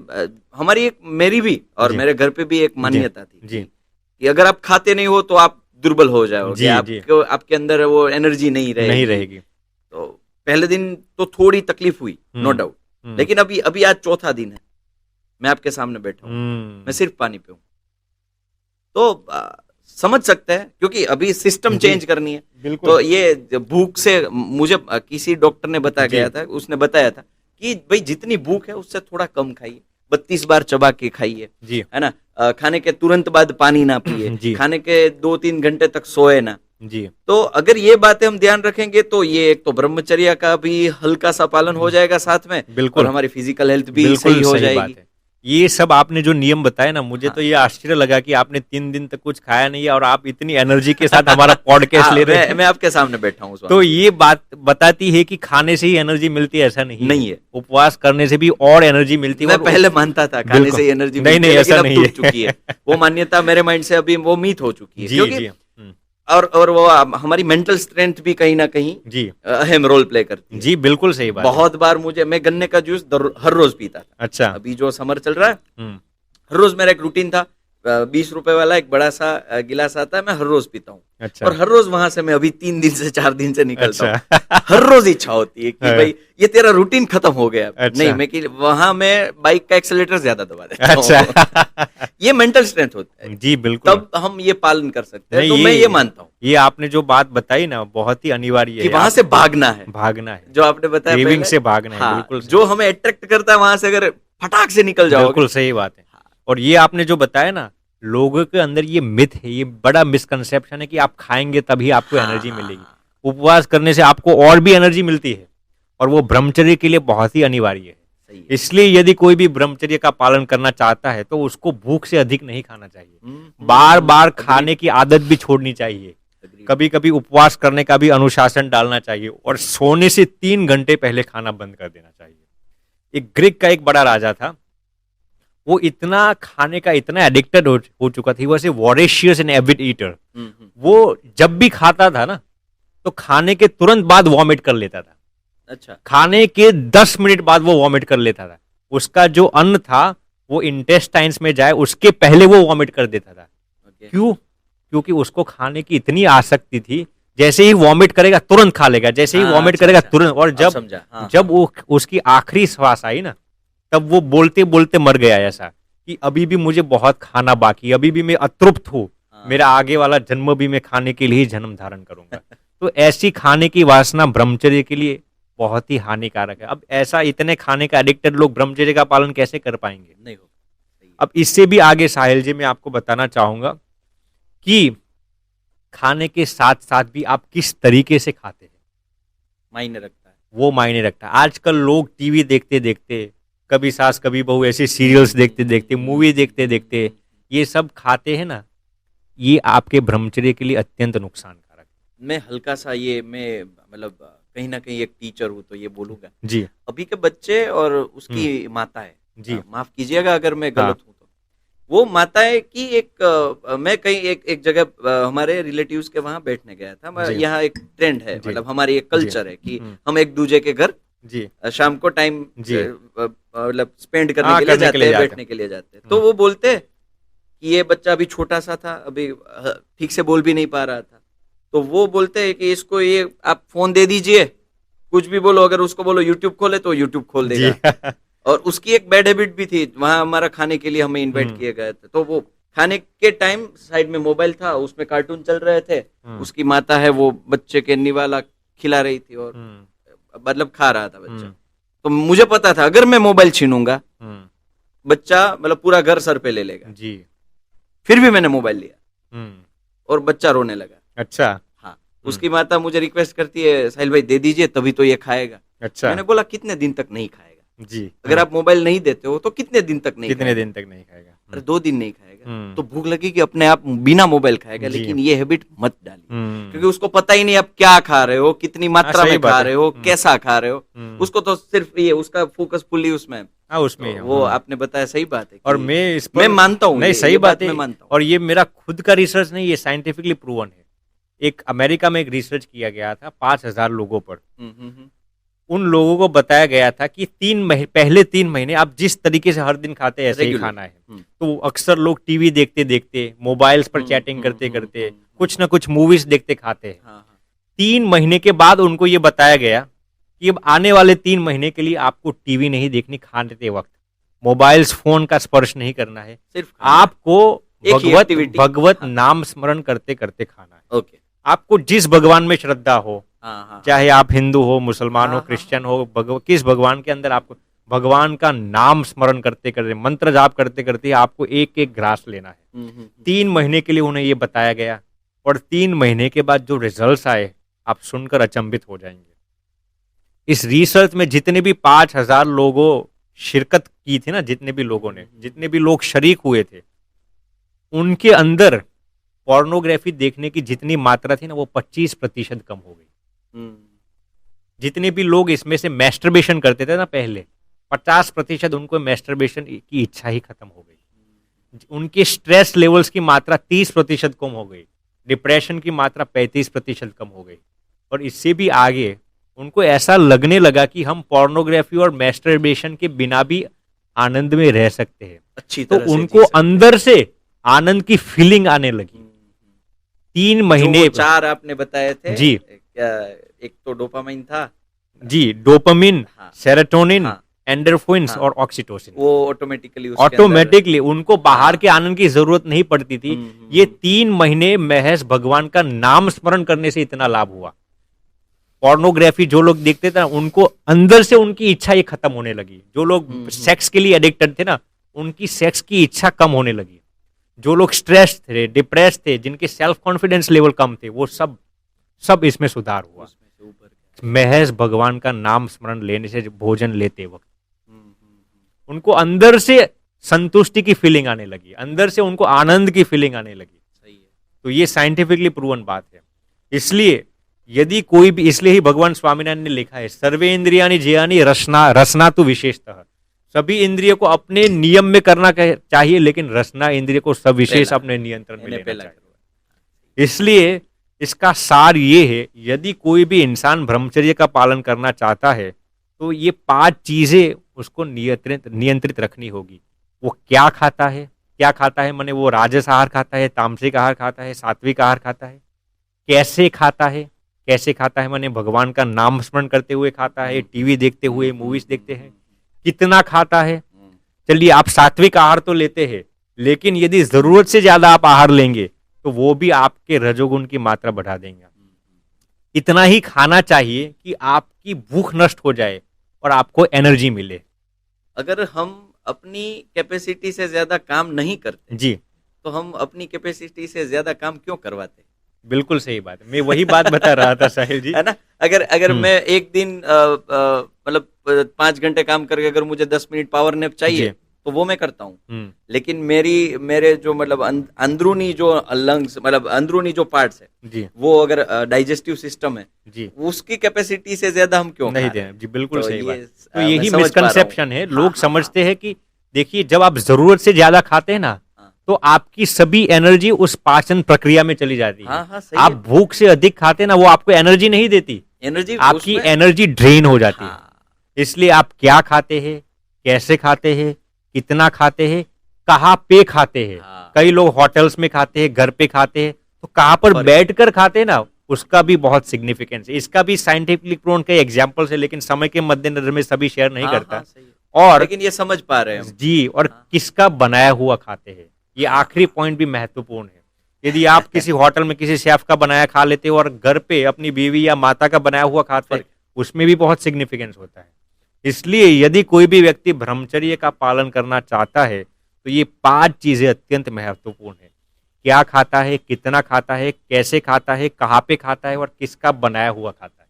हमारी एक मेरी भी और मेरे घर पे भी एक मान्यता थी जी। कि अगर आप खाते नहीं हो तो आप दुर्बल हो जाओगे, जी, आपके अंदर वो एनर्जी नहीं रहेगी। तो पहले दिन तो थोड़ी तकलीफ हुई, नो डाउट, लेकिन अभी आज चौथा दिन है मैं आपके सामने बैठा हूँ, मैं सिर्फ पानी पे हूँ। तो समझ सकते हैं क्योंकि अभी सिस्टम चेंज करनी है। तो ये भूख से मुझे किसी डॉक्टर ने बताया गया था, उसने बताया था कि भाई जितनी भूख है उससे थोड़ा कम खाइए, 32 बार चबा के खाइए, है ना, खाने के तुरंत बाद पानी ना पिए, खाने के 2-3 घंटे तक सोए ना जी। तो अगर ये बातें हम ध्यान रखेंगे तो ये एक तो ब्रह्मचर्य का भी हल्का सा पालन हो जाएगा साथ में, और हमारी फिजिकल हेल्थ भी सही हो जाएगी। ये सब आपने जो नियम बताए ना, मुझे तो ये आश्चर्य लगा कि आपने 3 दिन तक कुछ खाया नहीं है और आप इतनी एनर्जी के साथ हमारा पॉडकास्ट ले रहे हैं। मैं आपके सामने बैठा हूँ। तो ये बात बताती है कि खाने से ही एनर्जी मिलती है, ऐसा नहीं है। उपवास करने से भी और एनर्जी मिलती है। मैं पहले मानता था खाने से एनर्जी नहीं, ऐसा नहीं है। चुकी है वो मान्यता मेरे माइंड से, अभी वो मीट हो चुकी है। क्योंकि और वो हमारी मेंटल स्ट्रेंथ भी कहीं ना कहीं जी अहम रोल प्ले करती है। जी बिल्कुल सही बात। बहुत बार मैं गन्ने का जूस हर रोज पीता था। अच्छा। अभी जो समर चल रहा है हर रोज मेरा एक रूटीन था, 20 रुपए वाला एक बड़ा सा गिलास आता है, मैं हर रोज पीता हूँ। अच्छा। और हर रोज वहां से मैं अभी 3 दिन से 4 दिन से निकलता हूँ। हर रोज इच्छा होती है कि भाई ये तेरा रूटीन खत्म हो गया। अच्छा। नहीं, मैं कि वहां मैं बाइक का एक्सेलेरेटर ज्यादा दबा देता हूँ। अच्छा। ये मेंटल स्ट्रेंथ होता है जी बिल्कुल, तब हम ये पालन कर सकते हैं। तो मैं ये मानता हूँ, ये आपने जो बात बताई ना बहुत ही अनिवार्य है कि वहां से भागना है, जो आपने बताया क्रेविंग से भागना है। बिल्कुल जो हमें अट्रैक्ट करता है वहां से अगर फटाक से निकल जाओगे। बिल्कुल सही बात है। और ये आपने जो बताया ना, लोगों के अंदर ये मिथ है, ये बड़ा मिसकंसेप्शन है कि आप खाएंगे तभी आपको एनर्जी मिलेगी। उपवास करने से आपको और भी एनर्जी मिलती है, और वो ब्रह्मचर्य के लिए बहुत ही अनिवार्य है। इसलिए यदि कोई भी ब्रह्मचर्य का पालन करना चाहता है तो उसको भूख से अधिक नहीं खाना चाहिए, बार बार खाने की आदत भी छोड़नी चाहिए, कभी कभी उपवास करने का भी अनुशासन डालना चाहिए, और सोने से 3 घंटे पहले खाना बंद कर देना चाहिए। एक ग्रीक का एक बड़ा राजा था, वो इतना खाने का इतना एडिक्टेड हो चुका था, वैसे वॉरेशियस एंड एविड ईटर। वो जब भी खाता था ना तो खाने के तुरंत बाद वॉमिट कर लेता था। अच्छा। खाने के 10 मिनट बाद वो वॉमिट कर लेता था। उसका जो अन्न था वो इंटेस्टाइन्स में जाए उसके पहले वो वॉमिट कर देता था। क्यों? क्योंकि उसको खाने की इतनी आसक्ति थी, जैसे ही वॉमिट करेगा तुरंत खा लेगा, जैसे ही वॉमिट करेगा तुरंत। और जब वो उसकी आखिरी श्वास आई ना, तब वो बोलते बोलते मर गया, ऐसा कि अभी भी मुझे बहुत खाना बाकी, अभी भी मैं अतृप्त हूँ, मेरा आगे वाला जन्म भी मैं खाने के लिए ही जन्म धारण करूंगा। तो ऐसी खाने की वासना ब्रह्मचर्य के लिए बहुत ही हानिकारक है। अब ऐसा इतने खाने का एडिक्टेड लोग ब्रह्मचर्य का पालन कैसे कर पाएंगे? नहीं हो। अब इससे भी आगे साहिल जी मैं आपको बताना चाहूंगा कि खाने के साथ साथ भी आप किस तरीके से खाते हैं मायने रखता है, वो मायने रखता है। आजकल लोग टीवी देखते देखते, कभी सास कभी बहू, ऐसे सीरियल्स देखते देखते, मूवी देखते देखते ये सब खाते हैं ना, ये आपके ब्रह्मचर्य के लिए अत्यंत नुकसानकारक है। मैं हल्का सा मैं मतलब कहीं ना कहीं एक टीचर हूँ तो ये बोलूंगा जी, अभी के बच्चे और उसकी माता है जी, माफ कीजिएगा अगर मैं गलत हूँ तो, वो माता है कि मैं कहीं एक जगह हमारे रिलेटिव्स के वहां बैठने गया था। यहाँ एक ट्रेंड है, मतलब हमारी एक कल्चर है कि हम एक दूसरे के घर जी शाम को टाइम मतलब स्पेंड करने के लिए जाते हैं, बैठने के लिए जाते हैं। तो वो बोलते कि ये बच्चा अभी छोटा सा था, अभी ठीक से बोल भी नहीं पा रहा था, तो वो बोलते हैं कि इसको ये आप फोन दे दीजिए, कुछ भी बोलो, अगर उसको बोलो यूट्यूब खोले तो यूट्यूब खोल देगा। और उसकी एक बैड हैबिट भी थी, वहां हमारा खाने के लिए हमें इनवाइट किए गए थे, तो वो खाने के टाइम साइड में मोबाइल था, उसमें कार्टून चल रहे थे, उसकी माता है वो बच्चे के निवाला खिला रही थी और मतलब खा रहा था बच्चा। तो मुझे पता था अगर मैं मोबाइल छीनूंगा बच्चा मतलब पूरा घर सर पे ले लेगा जी। फिर भी मैंने मोबाइल लिया और बच्चा रोने लगा। अच्छा। हाँ, उसकी माता मुझे रिक्वेस्ट करती है, साहिल भाई दे दीजिए तभी तो ये खाएगा। अच्छा। मैंने बोला कितने दिन तक नहीं खाएगा, जी। अगर आप मोबाइल नहीं देते हो तो कितने दिन तक नहीं कितने खाएगा? दिन तक नहीं खाएगा? अरे 2 दिन नहीं खाएगा हम्म। तो भूख लगेगी, अपने आप बिना मोबाइल खाएगा। जी। लेकिन ये हैबिट मत डालिए, हम्म। क्योंकि उसको पता ही नहीं आप क्या खा रहे हो, कितनी मात्रा सही में बात खा है। रहे हो, कैसा खा रहे हो। हम्म। उसको तो सिर्फ ये उसका फोकस फुल्ली उसमें है। हाँ, उसमें ही तो है। वो आपने बताया सही बात है और कि मैं इस पर मैं मानता हूँ, नहीं, सही ये बात है। मैं मानता हूँ। और ये मेरा खुद का रिसर्च नहीं, ये साइंटिफिकली प्रूवन है। एक अमेरिका में एक रिसर्च किया गया था 5,000 लोगों पर। उन लोगों को बताया गया था कि पहले 3 महीने आप जिस तरीके से हर दिन खाते हैं ऐसे ही Regular। खाना है। तो अक्सर लोग टीवी देखते देखते, मोबाइल्स पर चैटिंग करते करते, कुछ ना कुछ मूवीज देखते खाते हैं। हाँ, हाँ। 3 महीने के बाद उनको ये बताया गया कि अब आने वाले 3 महीने के लिए आपको टीवी नहीं देखनी, खाते वक्त मोबाइल्स फोन का स्पर्श नहीं करना है, सिर्फ खाना है। आपको एक ही activity। भगवत हाँ। नाम स्मरण करते करते खाना है। ओके। आपको जिस भगवान में श्रद्धा हो, हाँ, हाँ, चाहे आप हिंदू हो, मुसलमान हो, हाँ, क्रिश्चियन हो, किस भगवान के अंदर आपको भगवान का नाम स्मरण करते करते, मंत्र जाप करते करते आपको एक एक ग्रास लेना है। 3 महीने के लिए उन्हें ये बताया गया, और 3 महीने के बाद जो रिजल्ट्स आए आप सुनकर अचंभित हो जाएंगे। इस रिसर्च में जितने भी 5,000 लोगों शिरकत की थी ना, जितने भी लोगों ने, जितने भी लोग शरीक हुए थे, उनके अंदर पोर्नोग्राफी देखने की जितनी मात्रा थी ना, वो 25% कम हो गई। जितने भी लोग इसमें से मैस्टरबेशन करते थे ना पहले, 50% उनको मैस्टरबेशन की इच्छा ही खत्म हो गई। उनके स्ट्रेस लेवल्स की मात्रा 30% कम हो गई, डिप्रेशन की मात्रा 35% कम हो गई, और इससे भी आगे उनको ऐसा लगने लगा कि हम पोर्नोग्राफी और मैस्टरबेशन के बिना भी आनंद में रह सकते हैं। अच्छी तो तरह से उनको जी सकते हैं। अंदर से आनंद की फीलिंग आने लगी। 3 महीने जो वो 4 आपने बताए थे जी। क्या, एक तो डोपामाइन था जी, डोपामिन, हाँ। सेरोटोनिन, हाँ। एंडोर्फिन्स हाँ। और ऑक्सीटोसिन, वो ऑटोमेटिकली उसके अंदर। ऑटोमेटिकली उनको बाहर हाँ। के आनंद की जरूरत नहीं पड़ती थी। ये 3 महीने महज भगवान का नाम स्मरण करने से इतना लाभ हुआ। पोर्नोग्राफी जो लोग देखते थे ना, उनको अंदर से उनकी इच्छा ये खत्म होने लगी। जो लोग सेक्स के लिए एडिक्टेड थे ना, उनकी सेक्स की इच्छा कम होने लगी। जो लोग स्ट्रेस थे, डिप्रेस थे, जिनके सेल्फ कॉन्फिडेंस लेवल कम थे, वो सब इसमें सुधार हुआ, महज भगवान का नाम स्मरण लेने से, भोजन लेते वक्त उनको अंदर से संतुष्टि की फीलिंग आने लगी, अंदर से उनको आनंद की फीलिंग आने लगी। सही है। तो ये साइंटिफिकली प्रूवन बात है। इसलिए यदि कोई भी, इसलिए ही भगवान स्वामीनारायण ने लिखा है, सर्वे इंद्रियाणि जयानि रसना तो विशेषतः, सभी इंद्रियों को अपने नियम में करना चाहिए, लेकिन रसना इंद्रिय को सविशेष अपने नियंत्रण में लेना चाहिए। इसलिए इसका सार ये है, यदि कोई भी इंसान ब्रह्मचर्य का पालन करना चाहता है तो ये 5 चीजें उसको नियंत्रित रखनी होगी। वो क्या खाता है, माने वो राजस आहार खाता है, तामसिक आहार खाता है, सात्विक आहार खाता है, कैसे खाता है माने भगवान का नाम स्मरण करते हुए खाता है, टीवी देखते हुए, मूवीज देखते हैं, कितना खाता है। चलिए, आप सात्विक आहार तो लेते हैं, लेकिन यदि जरूरत से ज्यादा आप आहार लेंगे तो वो भी आपके रजोगुण की मात्रा बढ़ा देंगे। इतना ही खाना चाहिए कि आपकी भूख नष्ट हो जाए और आपको एनर्जी मिले। अगर हम अपनी कैपेसिटी से ज्यादा काम नहीं करते जी, तो हम अपनी कैपेसिटी से ज्यादा काम क्यों करवाते? बिल्कुल सही बात है, मैं वही बात बता रहा था साहिल जी। है ना? अगर मैं एक दिन मतलब 5 घंटे काम करके अगर मुझे 10 मिनट पावर नैप चाहिए तो वो मैं करता हूँ। लेकिन मेरे जो मतलब अंदरूनी जो लंग्स, मतलब अंदरूनी जो पार्ट्स है जी, वो अगर डाइजेस्टिव सिस्टम है जी, उसकी कैपेसिटी से ज्यादा हम क्यों नहीं खा रहे हैं? दें। जी, बिल्कुल तो सही ये, बात। तो मैं यही समझ पा रहा हूँ। मिसकंसेप्शन है। लोग हाँ, समझते हैं कि देखिए, जब आप जरूरत से ज्यादा खाते हैं ना, तो आपकी सभी एनर्जी उस पाचन प्रक्रिया में चली जाती है। हाँ, सही आप है। भूख से अधिक खाते हैं ना, वो आपको एनर्जी नहीं देती, एनर्जी आपकी एनर्जी ड्रेन हो जाती है। हाँ, इसलिए आप क्या खाते हैं, कैसे खाते हैं, कितना खाते हैं, कहाँ पे खाते हैं। हाँ। कई लोग होटल्स में खाते हैं, घर पे खाते हैं, तो कहाँ पर बैठकर खाते हैं ना, उसका भी बहुत सिग्निफिकेंस है। इसका भी साइंटिफिकली प्रूवन कई एग्जांपल्स है, लेकिन समय के मद्देनजर में सभी शेयर नहीं करता। सही है। और लेकिन ये समझ पा रहे हैं हम। जी, और किसका बनाया हुआ खाते हैं, ये आखिरी पॉइंट भी महत्वपूर्ण है। यदि आप किसी होटल में किसी शेफ का बनाया खा लेते हो और घर पे अपनी बीवी या माता का बनाया हुआ खाते हैं, उसमें भी बहुत सिग्निफिकेंस होता है। इसलिए यदि कोई भी व्यक्ति ब्रह्मचर्य का पालन करना चाहता है तो ये 5 चीजें अत्यंत महत्वपूर्ण है। क्या खाता है, कितना खाता है, कैसे खाता है, कहाँ पे खाता है और किसका बनाया हुआ खाता है।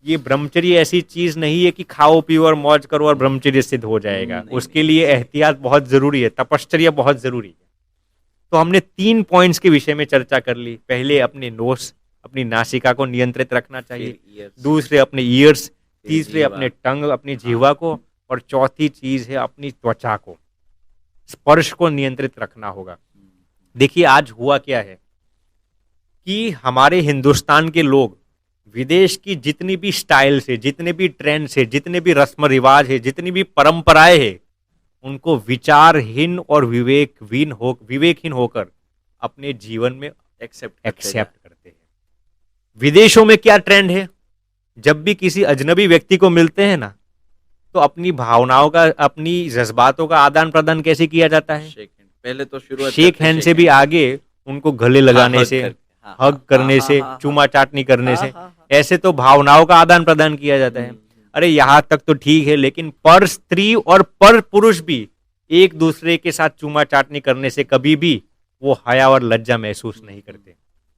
ये ब्रह्मचर्य ऐसी चीज नहीं है कि खाओ पियो और मौज करो और ब्रह्मचर्य सिद्ध हो जाएगा। नहीं, उसके लिए एहतियात बहुत जरूरी है, तपश्चर्या बहुत जरूरी है। तो हमने 3 पॉइंट्स के विषय में चर्चा कर ली। पहले अपने नोस, अपनी नासिका को नियंत्रित रखना चाहिए, फिर ears, दूसरे अपने ईयर्स, तीसरे जीवा। अपने टंग, अपनी जीवा को, और चौथी चीज है अपनी त्वचा को, स्पर्श को नियंत्रित रखना होगा। देखिए आज हुआ क्या है कि हमारे हिंदुस्तान के लोग विदेश की जितनी भी स्टाइल से, जितने भी ट्रेंड से, जितने भी रस्म रिवाज है, जितनी भी परंपराएं हैं, उनको विचारहीन और विवेकहीन होकर अपने जीवन में एक्सेप्ट करते हैं। विदेशों में क्या ट्रेंड है, जब भी किसी अजनबी व्यक्ति को मिलते हैं ना, तो अपनी भावनाओं का, अपनी जज्बातों का आदान प्रदान कैसे किया जाता है? पहले तो शुरुआत शेक हैंड से भी आगे उनको गले लगाने हग से, करके, हग करने से, चूमा चाटनी करने से, ऐसे तो भावनाओं का आदान प्रदान किया जाता है। अरे यहाँ तक तो ठीक है, लेकिन पर स्त्री और पर पुरुष भी एक दूसरे के साथ चूमा चाटनी करने से कभी भी वो हया और लज्जा महसूस नहीं करते।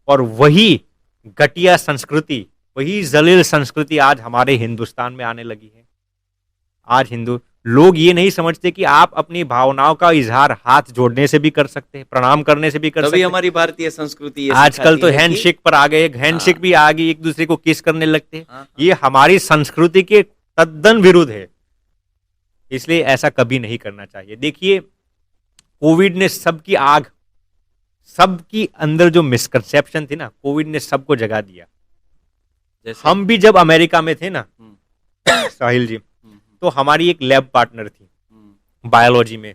और वही घटिया संस्कृति, वही जलील संस्कृति आज हमारे हिंदुस्तान में आने लगी है। आज हिंदू लोग ये नहीं समझते कि आप अपनी भावनाओं का इजहार हाथ जोड़ने से भी कर सकते हैं, प्रणाम करने से भी कर सकते तभी हैं। हमारी भारतीय संस्कृति ये आजकल तो सिखाती है कि- हैंडशेक पर आ गए, हैंडशेक भी आ गई, एक दूसरे को किस करने लगते हैं। हाँ, ये हमारी संस्कृति के तद्दन विरुद्ध है, इसलिए ऐसा कभी नहीं करना चाहिए। देखिए कोविड ने सबकी आग, सबकी अंदर जो मिसकंसेप्शन थी ना, कोविड ने सबको जगा दिया। जैसे हम भी जब अमेरिका में थे ना साहिल जी, तो हमारी एक लैब पार्टनर थी बायोलॉजी में,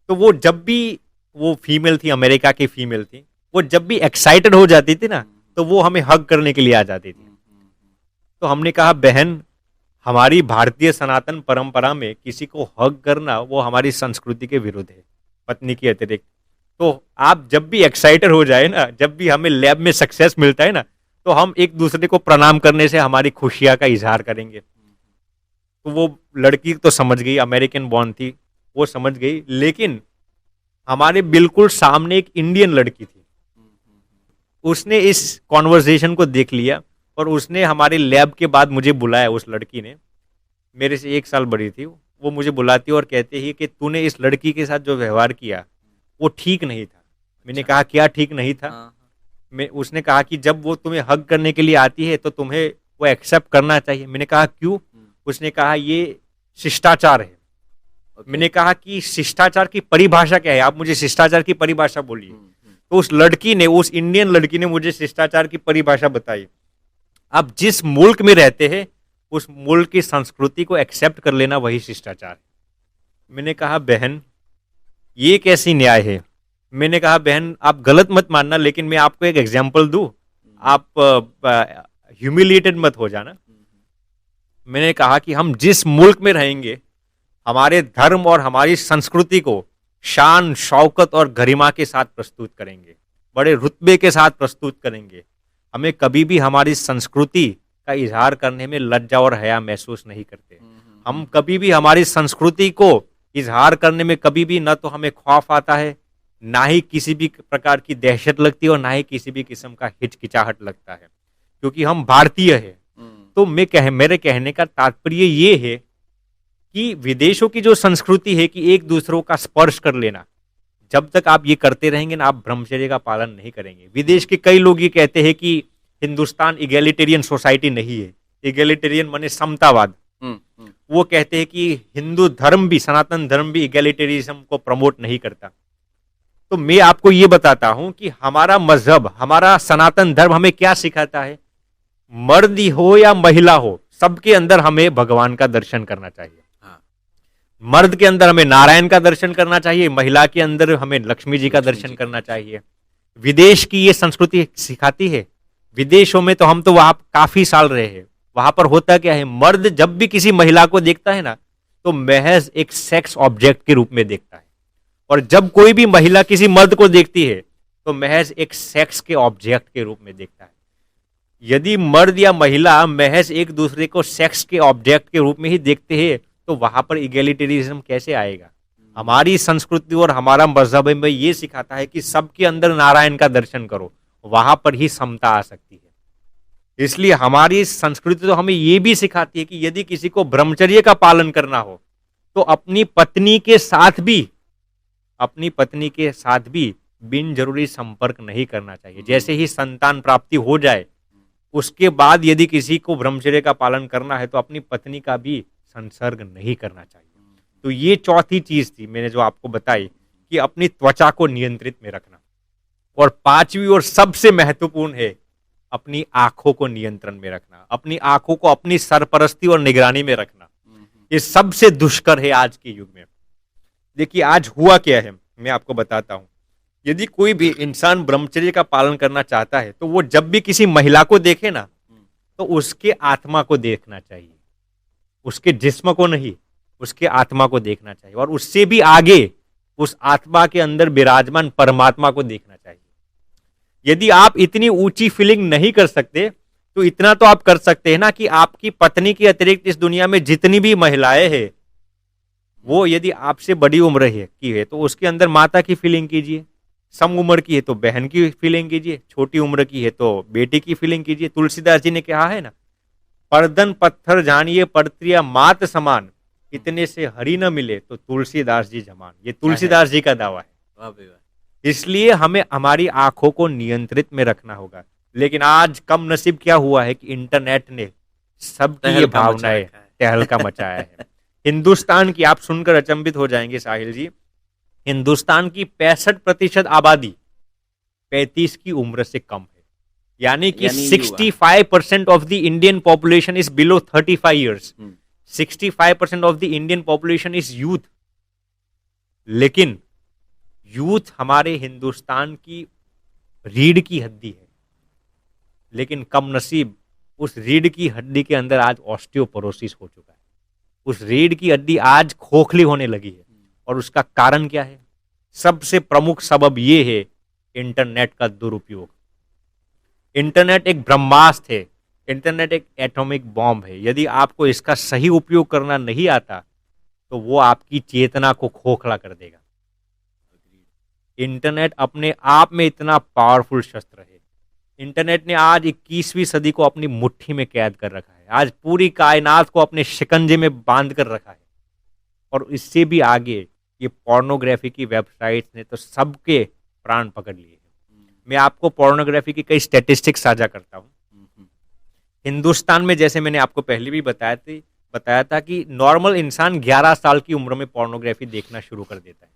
तो वो जब भी, वो फीमेल थी, अमेरिका की फीमेल थी, वो जब भी एक्साइटेड हो जाती थी ना, तो वो हमें हग करने के लिए आ जाती थी। तो हमने कहा बहन, हमारी भारतीय सनातन परंपरा में किसी को हग करना वो हमारी संस्कृति के विरुद्ध है, पत्नी के अतिरिक्त। तो आप जब भी एक्साइटेड हो जाए ना, जब भी हमें लैब में सक्सेस मिलता है ना, तो हम एक दूसरे को प्रणाम करने से हमारी खुशियां का इजहार करेंगे। तो वो लड़की तो समझ गई, अमेरिकन बॉर्न थी, वो समझ गई। लेकिन हमारे बिल्कुल सामने एक इंडियन लड़की थी, उसने इस कॉन्वर्सेशन को देख लिया और उसने हमारे लैब के बाद मुझे बुलाया। उस लड़की ने, मेरे से 1 साल बड़ी थी, वो मुझे बुलाती और कहती है कि तूने इस लड़की के साथ जो व्यवहार किया वो ठीक नहीं था। मैंने कहा क्या ठीक नहीं था? उसने कहा कि जब वो तुम्हें हग करने के लिए आती है तो तुम्हें वो एक्सेप्ट करना चाहिए। मैंने कहा क्यों? उसने कहा ये शिष्टाचार है। मैंने कहा कि शिष्टाचार की परिभाषा क्या है, आप मुझे शिष्टाचार की परिभाषा बोलिए। तो उस लड़की ने, उस इंडियन लड़की ने मुझे शिष्टाचार की परिभाषा बताई। आप जिस मुल्क में रहते हैं उस मुल्क की संस्कृति को एक्सेप्ट कर लेना वही शिष्टाचार है। मैंने कहा बहन ये कैसी न्याय है? मैंने कहा बहन आप गलत मत मानना, लेकिन मैं आपको एक एग्जाम्पल दूं, आप ह्यूमिलिएटेड मत हो जाना। मैंने कहा कि हम जिस मुल्क में रहेंगे हमारे धर्म और हमारी संस्कृति को शान शौकत और गरिमा के साथ प्रस्तुत करेंगे, बड़े रुतबे के साथ प्रस्तुत करेंगे। हमें कभी भी हमारी संस्कृति का इजहार करने में लज्जा और हया महसूस नहीं करते। हम कभी भी हमारी संस्कृति को इजहार करने में कभी भी न तो हमें खौफ आता है, ना ही किसी भी प्रकार की दहशत लगती है, और ना ही किसी भी किस्म का हिचकिचाहट लगता है, क्योंकि हम भारतीय हैं। तो मेरे कहने का तात्पर्य ये है कि विदेशों की जो संस्कृति है कि एक दूसरों का स्पर्श कर लेना, जब तक आप ये करते रहेंगे ना, आप ब्रह्मचर्य का पालन नहीं करेंगे। विदेश के कई लोग ये कहते हैं कि हिंदुस्तान इगैलिटेरियन सोसाइटी नहीं है। इगैलिटेरियन माने समतावाद। वो कहते हैं कि हिंदू धर्म भी, सनातन धर्म भी इगैलिटेरिज्म को प्रमोट नहीं करता। तो मैं आपको ये बताता हूं कि हमारा मजहब, हमारा सनातन धर्म हमें क्या सिखाता है। मर्द हो या महिला हो, सबके अंदर हमें भगवान का दर्शन करना चाहिए। मर्द के अंदर हमें नारायण का दर्शन करना चाहिए, महिला के अंदर हमें लक्ष्मी जी का दर्शन करना चाहिए। विदेश की ये संस्कृति सिखाती है। विदेशों में तो हम तो वहां काफी साल रहे हैं, वहां पर होता क्या है, मर्द जब भी किसी महिला को देखता है ना, तो महज एक सेक्स ऑब्जेक्ट के रूप में देखता है, और जब कोई भी महिला किसी मर्द को देखती है तो महज एक सेक्स के ऑब्जेक्ट के रूप में देखता है। यदि मर्द या महिला महज एक दूसरे को सेक्स के ऑब्जेक्ट के रूप में ही देखते हैं तो वहां पर इगैलिटेरिज्म कैसे आएगा? हमारी संस्कृति और हमारा मजहब में ये सिखाता है कि सबके अंदर नारायण का दर्शन करो, वहां पर ही समता आ सकती है। इसलिए हमारी संस्कृति तो हमें ये भी सिखाती है कि यदि किसी को ब्रह्मचर्य का पालन करना हो तो अपनी पत्नी के साथ भी बिन जरूरी संपर्क नहीं करना चाहिए। जैसे ही संतान प्राप्ति हो जाए उसके बाद यदि किसी को ब्रह्मचर्य का पालन करना है तो अपनी पत्नी का भी संसर्ग नहीं करना चाहिए। तो ये चौथी चीज थी मैंने जो आपको बताई कि अपनी त्वचा को नियंत्रित में रखना। और पांचवी और सबसे महत्वपूर्ण है अपनी आंखों को नियंत्रण में रखना, अपनी आंखों को अपनी सरपरस्ती और निगरानी में रखना। ये सबसे दुष्कर है आज के युग में। देखिए आज हुआ क्या है मैं आपको बताता हूं। यदि कोई भी इंसान ब्रह्मचर्य का पालन करना चाहता है तो वो जब भी किसी महिला को देखे ना तो उसके आत्मा को देखना चाहिए, उसके जिस्म को नहीं, उसके आत्मा को देखना चाहिए। और उससे भी आगे उस आत्मा के अंदर विराजमान परमात्मा को देखना चाहिए। यदि आप इतनी ऊंची फीलिंग नहीं कर सकते तो इतना तो आप कर सकते हैं ना कि आपकी पत्नी की अतिरिक्त इस दुनिया में जितनी भी महिलाएं हैं वो यदि आपसे बड़ी उम्र है तो उसके अंदर माता की फीलिंग कीजिए, सम उम्र की है तो बहन की फीलिंग कीजिए, छोटी उम्र की है तो बेटी की फीलिंग कीजिए। तुलसीदास जी ने कहा है ना, परदन पत्थर जानिए परत्रिया मात समान, इतने से हरि न मिले तो तुलसीदास जी जमान। ये तुलसीदास जी का दावा है। इसलिए हमें हमारी आंखों को नियंत्रित में रखना होगा। लेकिन आज कम नसीब क्या हुआ है कि इंटरनेट ने सबकी ये भावनाएं तहलका मचाया है। हिंदुस्तान की, आप सुनकर अचंभित हो जाएंगे साहिल जी, हिंदुस्तान की 65% आबादी 35 की उम्र से कम है। यानी कि 65% of the Indian population is below 35 years. 65% of the Indian population is youth. लेकिन यूथ हमारे हिंदुस्तान की रीढ़ की हड्डी है। लेकिन कम नसीब उस रीढ़ की हड्डी के अंदर आज ऑस्टियोपोरोसिस हो चुका है। उस रीढ़ की हड्डी आज खोखली होने लगी है। और उसका कारण क्या है? सबसे प्रमुख सबब यह है इंटरनेट का दुरुपयोग। इंटरनेट एक ब्रह्मास्त्र है, इंटरनेट एक एटॉमिक बॉम्ब है। यदि आपको इसका सही उपयोग करना नहीं आता तो वो आपकी चेतना को खोखला कर देगा। इंटरनेट अपने आप में इतना पावरफुल शस्त्र है। इंटरनेट ने आज 21वीं सदी को अपनी मुट्ठी में कैद कर रखा है। आज पूरी कायनात को अपने शिकंजे में बांध कर रखा है। और इससे भी आगे ये पोर्नोग्राफी की वेबसाइट्स ने तो सबके प्राण पकड़ लिए हैं। मैं आपको पोर्नोग्राफी की कई स्टैटिस्टिक्स साझा करता हूं। हिंदुस्तान में जैसे मैंने आपको पहले भी बताया था कि नॉर्मल इंसान 11 साल की उम्र में पोर्नोग्राफी देखना शुरू कर देता है।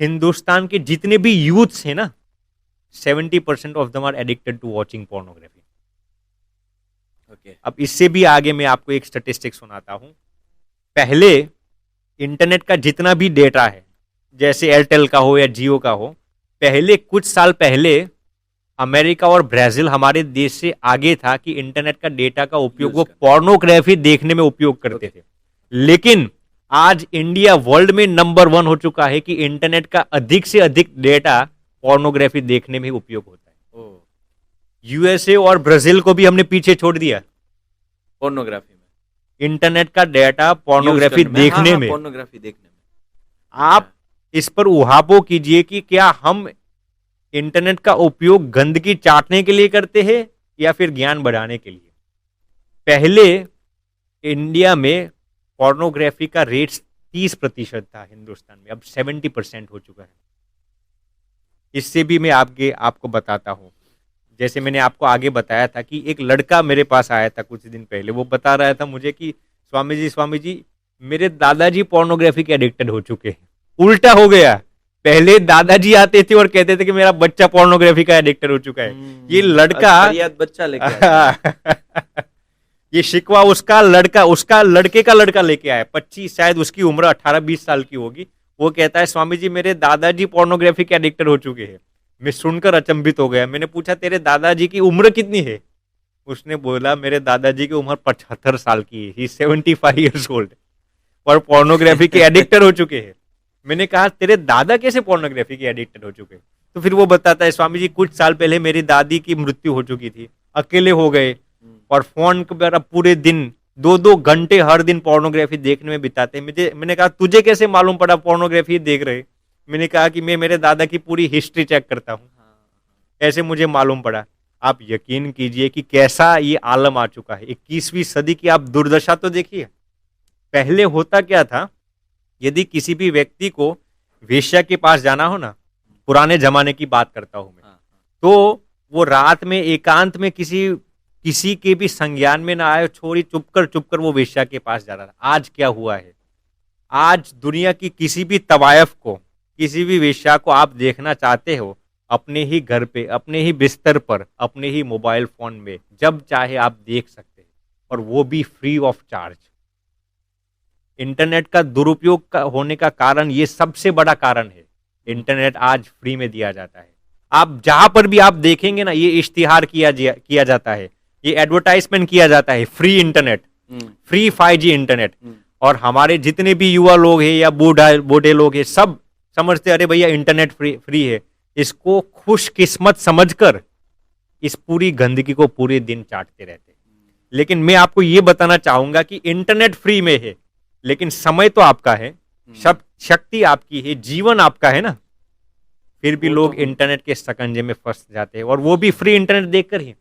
हिंदुस्तान के जितने भी यूथ्स हैं ना, 70% of them are addicted to watching pornography. अब इससे भी आगे मैं आपको एक स्टैटिस्टिक सुनाता हूं। पहले इंटरनेट का जितना भी डेटा है, जैसे एयरटेल का हो या जियो का हो, पहले कुछ साल पहले अमेरिका और ब्राजील हमारे देश से आगे था कि इंटरनेट का डेटा का उपयोग वो पोर्नोग्राफी देखने में उपयोग करते थे। लेकिन आज इंडिया वर्ल्ड में नंबर 1 हो चुका है कि इंटरनेट का अधिक से अधिक डेटा पोर्नोग्राफी देखने में उपयोग होता है। यूएसए और ब्राजील को भी हमने पीछे छोड़ दिया पोर्नोग्राफी में। इंटरनेट का डेटा पोर्नोग्राफी देखने में। पोर्नोग्राफी देखने में आप इस पर उहापोह कीजिए कि क्या हम इंटरनेट का उपयोग गंदगी चाटने के लिए करते हैं या फिर ज्ञान बढ़ाने के लिए। पहले इंडिया में पोर्नोग्राफी का रेट 30% था हिंदुस्तान में, अब 70% हो चुका है। इससे भी मैं आपको बताता हूं। जैसे मैंने आपको आगे बताया था कि एक लड़का मेरे पास आया था कुछ दिन पहले, वो बता रहा था मुझे कि स्वामी जी मेरे दादाजी पोर्नोग्राफी के एडिक्टेड हो चुके हैं। उल्टा हो गया, पहले दादाजी आते थे और कहते थे कि मेरा बच्चा पोर्नोग्राफी का एडिक्टेड हो चुका है। ये लड़का बच्चा लेके ये शिकवा उसका लड़के का लड़का लेके आया, 25 शायद उसकी उम्र 18-20 साल की होगी। वो कहता है स्वामी जी मेरे दादाजी पोर्नोग्राफी के एडिक्टेड हो चुके हैं। मैं सुनकर अचंभित हो गया। मैंने पूछा तेरे दादाजी की उम्र कितनी है? उसने बोला मेरे दादाजी की उम्र 75 साल की है, ही 75 ईयर्स ओल्ड, और पोर्नोग्राफी के एडिक्टेड हो चुके हैं। मैंने कहा तेरे दादा कैसे पोर्नोग्राफी के एडिक्टेड हो चुके? तो फिर वो बताता है स्वामी जी कुछ साल पहले मेरी दादी की मृत्यु हो चुकी थी, अकेले हो गए और फोन पर पूरे दिन 2-2 घंटे हर दिन पोर्नोग्राफी देखने में बिताते। मैंने कहा तुझे कैसे मालूम पड़ा पोर्नोग्राफी देख रहे? मैंने कहा कि मैं मेरे दादा की पूरी हिस्ट्री चेक करता हूँ, ऐसे मुझे मालूम पड़ा। आप यकीन कीजिए कि कैसा ये आलम आ चुका है। 21वीं सदी की आप दुर्दशा तो देखिए। पहले होता क्या था, यदि किसी भी व्यक्ति को वेश्या के पास जाना हो ना, पुराने जमाने की बात करता हूं मैं, तो वो रात में एकांत में किसी के भी संज्ञान में ना आए, छोरी चुपकर वो वेश्या के पास जा रहा था। आज क्या हुआ है, आज दुनिया की किसी भी तवायफ को, किसी भी वेश्या को आप देखना चाहते हो, अपने ही घर पे, अपने ही बिस्तर पर, अपने ही मोबाइल फोन में जब चाहे आप देख सकते हैं, और वो भी फ्री ऑफ चार्ज। इंटरनेट का दुरुपयोग होने का कारण, ये सबसे बड़ा कारण है। इंटरनेट आज फ्री में दिया जाता है। आप जहां पर भी आप देखेंगे ना, ये इश्तिहार किया जाता है, ये एडवर्टाइजमेंट किया जाता है, free internet, free 5G internet. और हमारे जितने भी युवा लोग हैं या बूढ़े लोग हैं, सब समझते अरे भैया इंटरनेट फ्री है। इसको खुशकिस्मत समझकर इस पूरी गंदगी को पूरे दिन चाटते रहते हैं। लेकिन मैं आपको ये बताना चाहूंगा कि इंटरनेट फ्री में है, लेकिन समय तो आपका है, सब शक्ति आपकी है, जीवन आपका है ना। फिर भी लोग इंटरनेट के शकंजे में फंस जाते हैं, और वो भी फ्री इंटरनेट देखकर ही।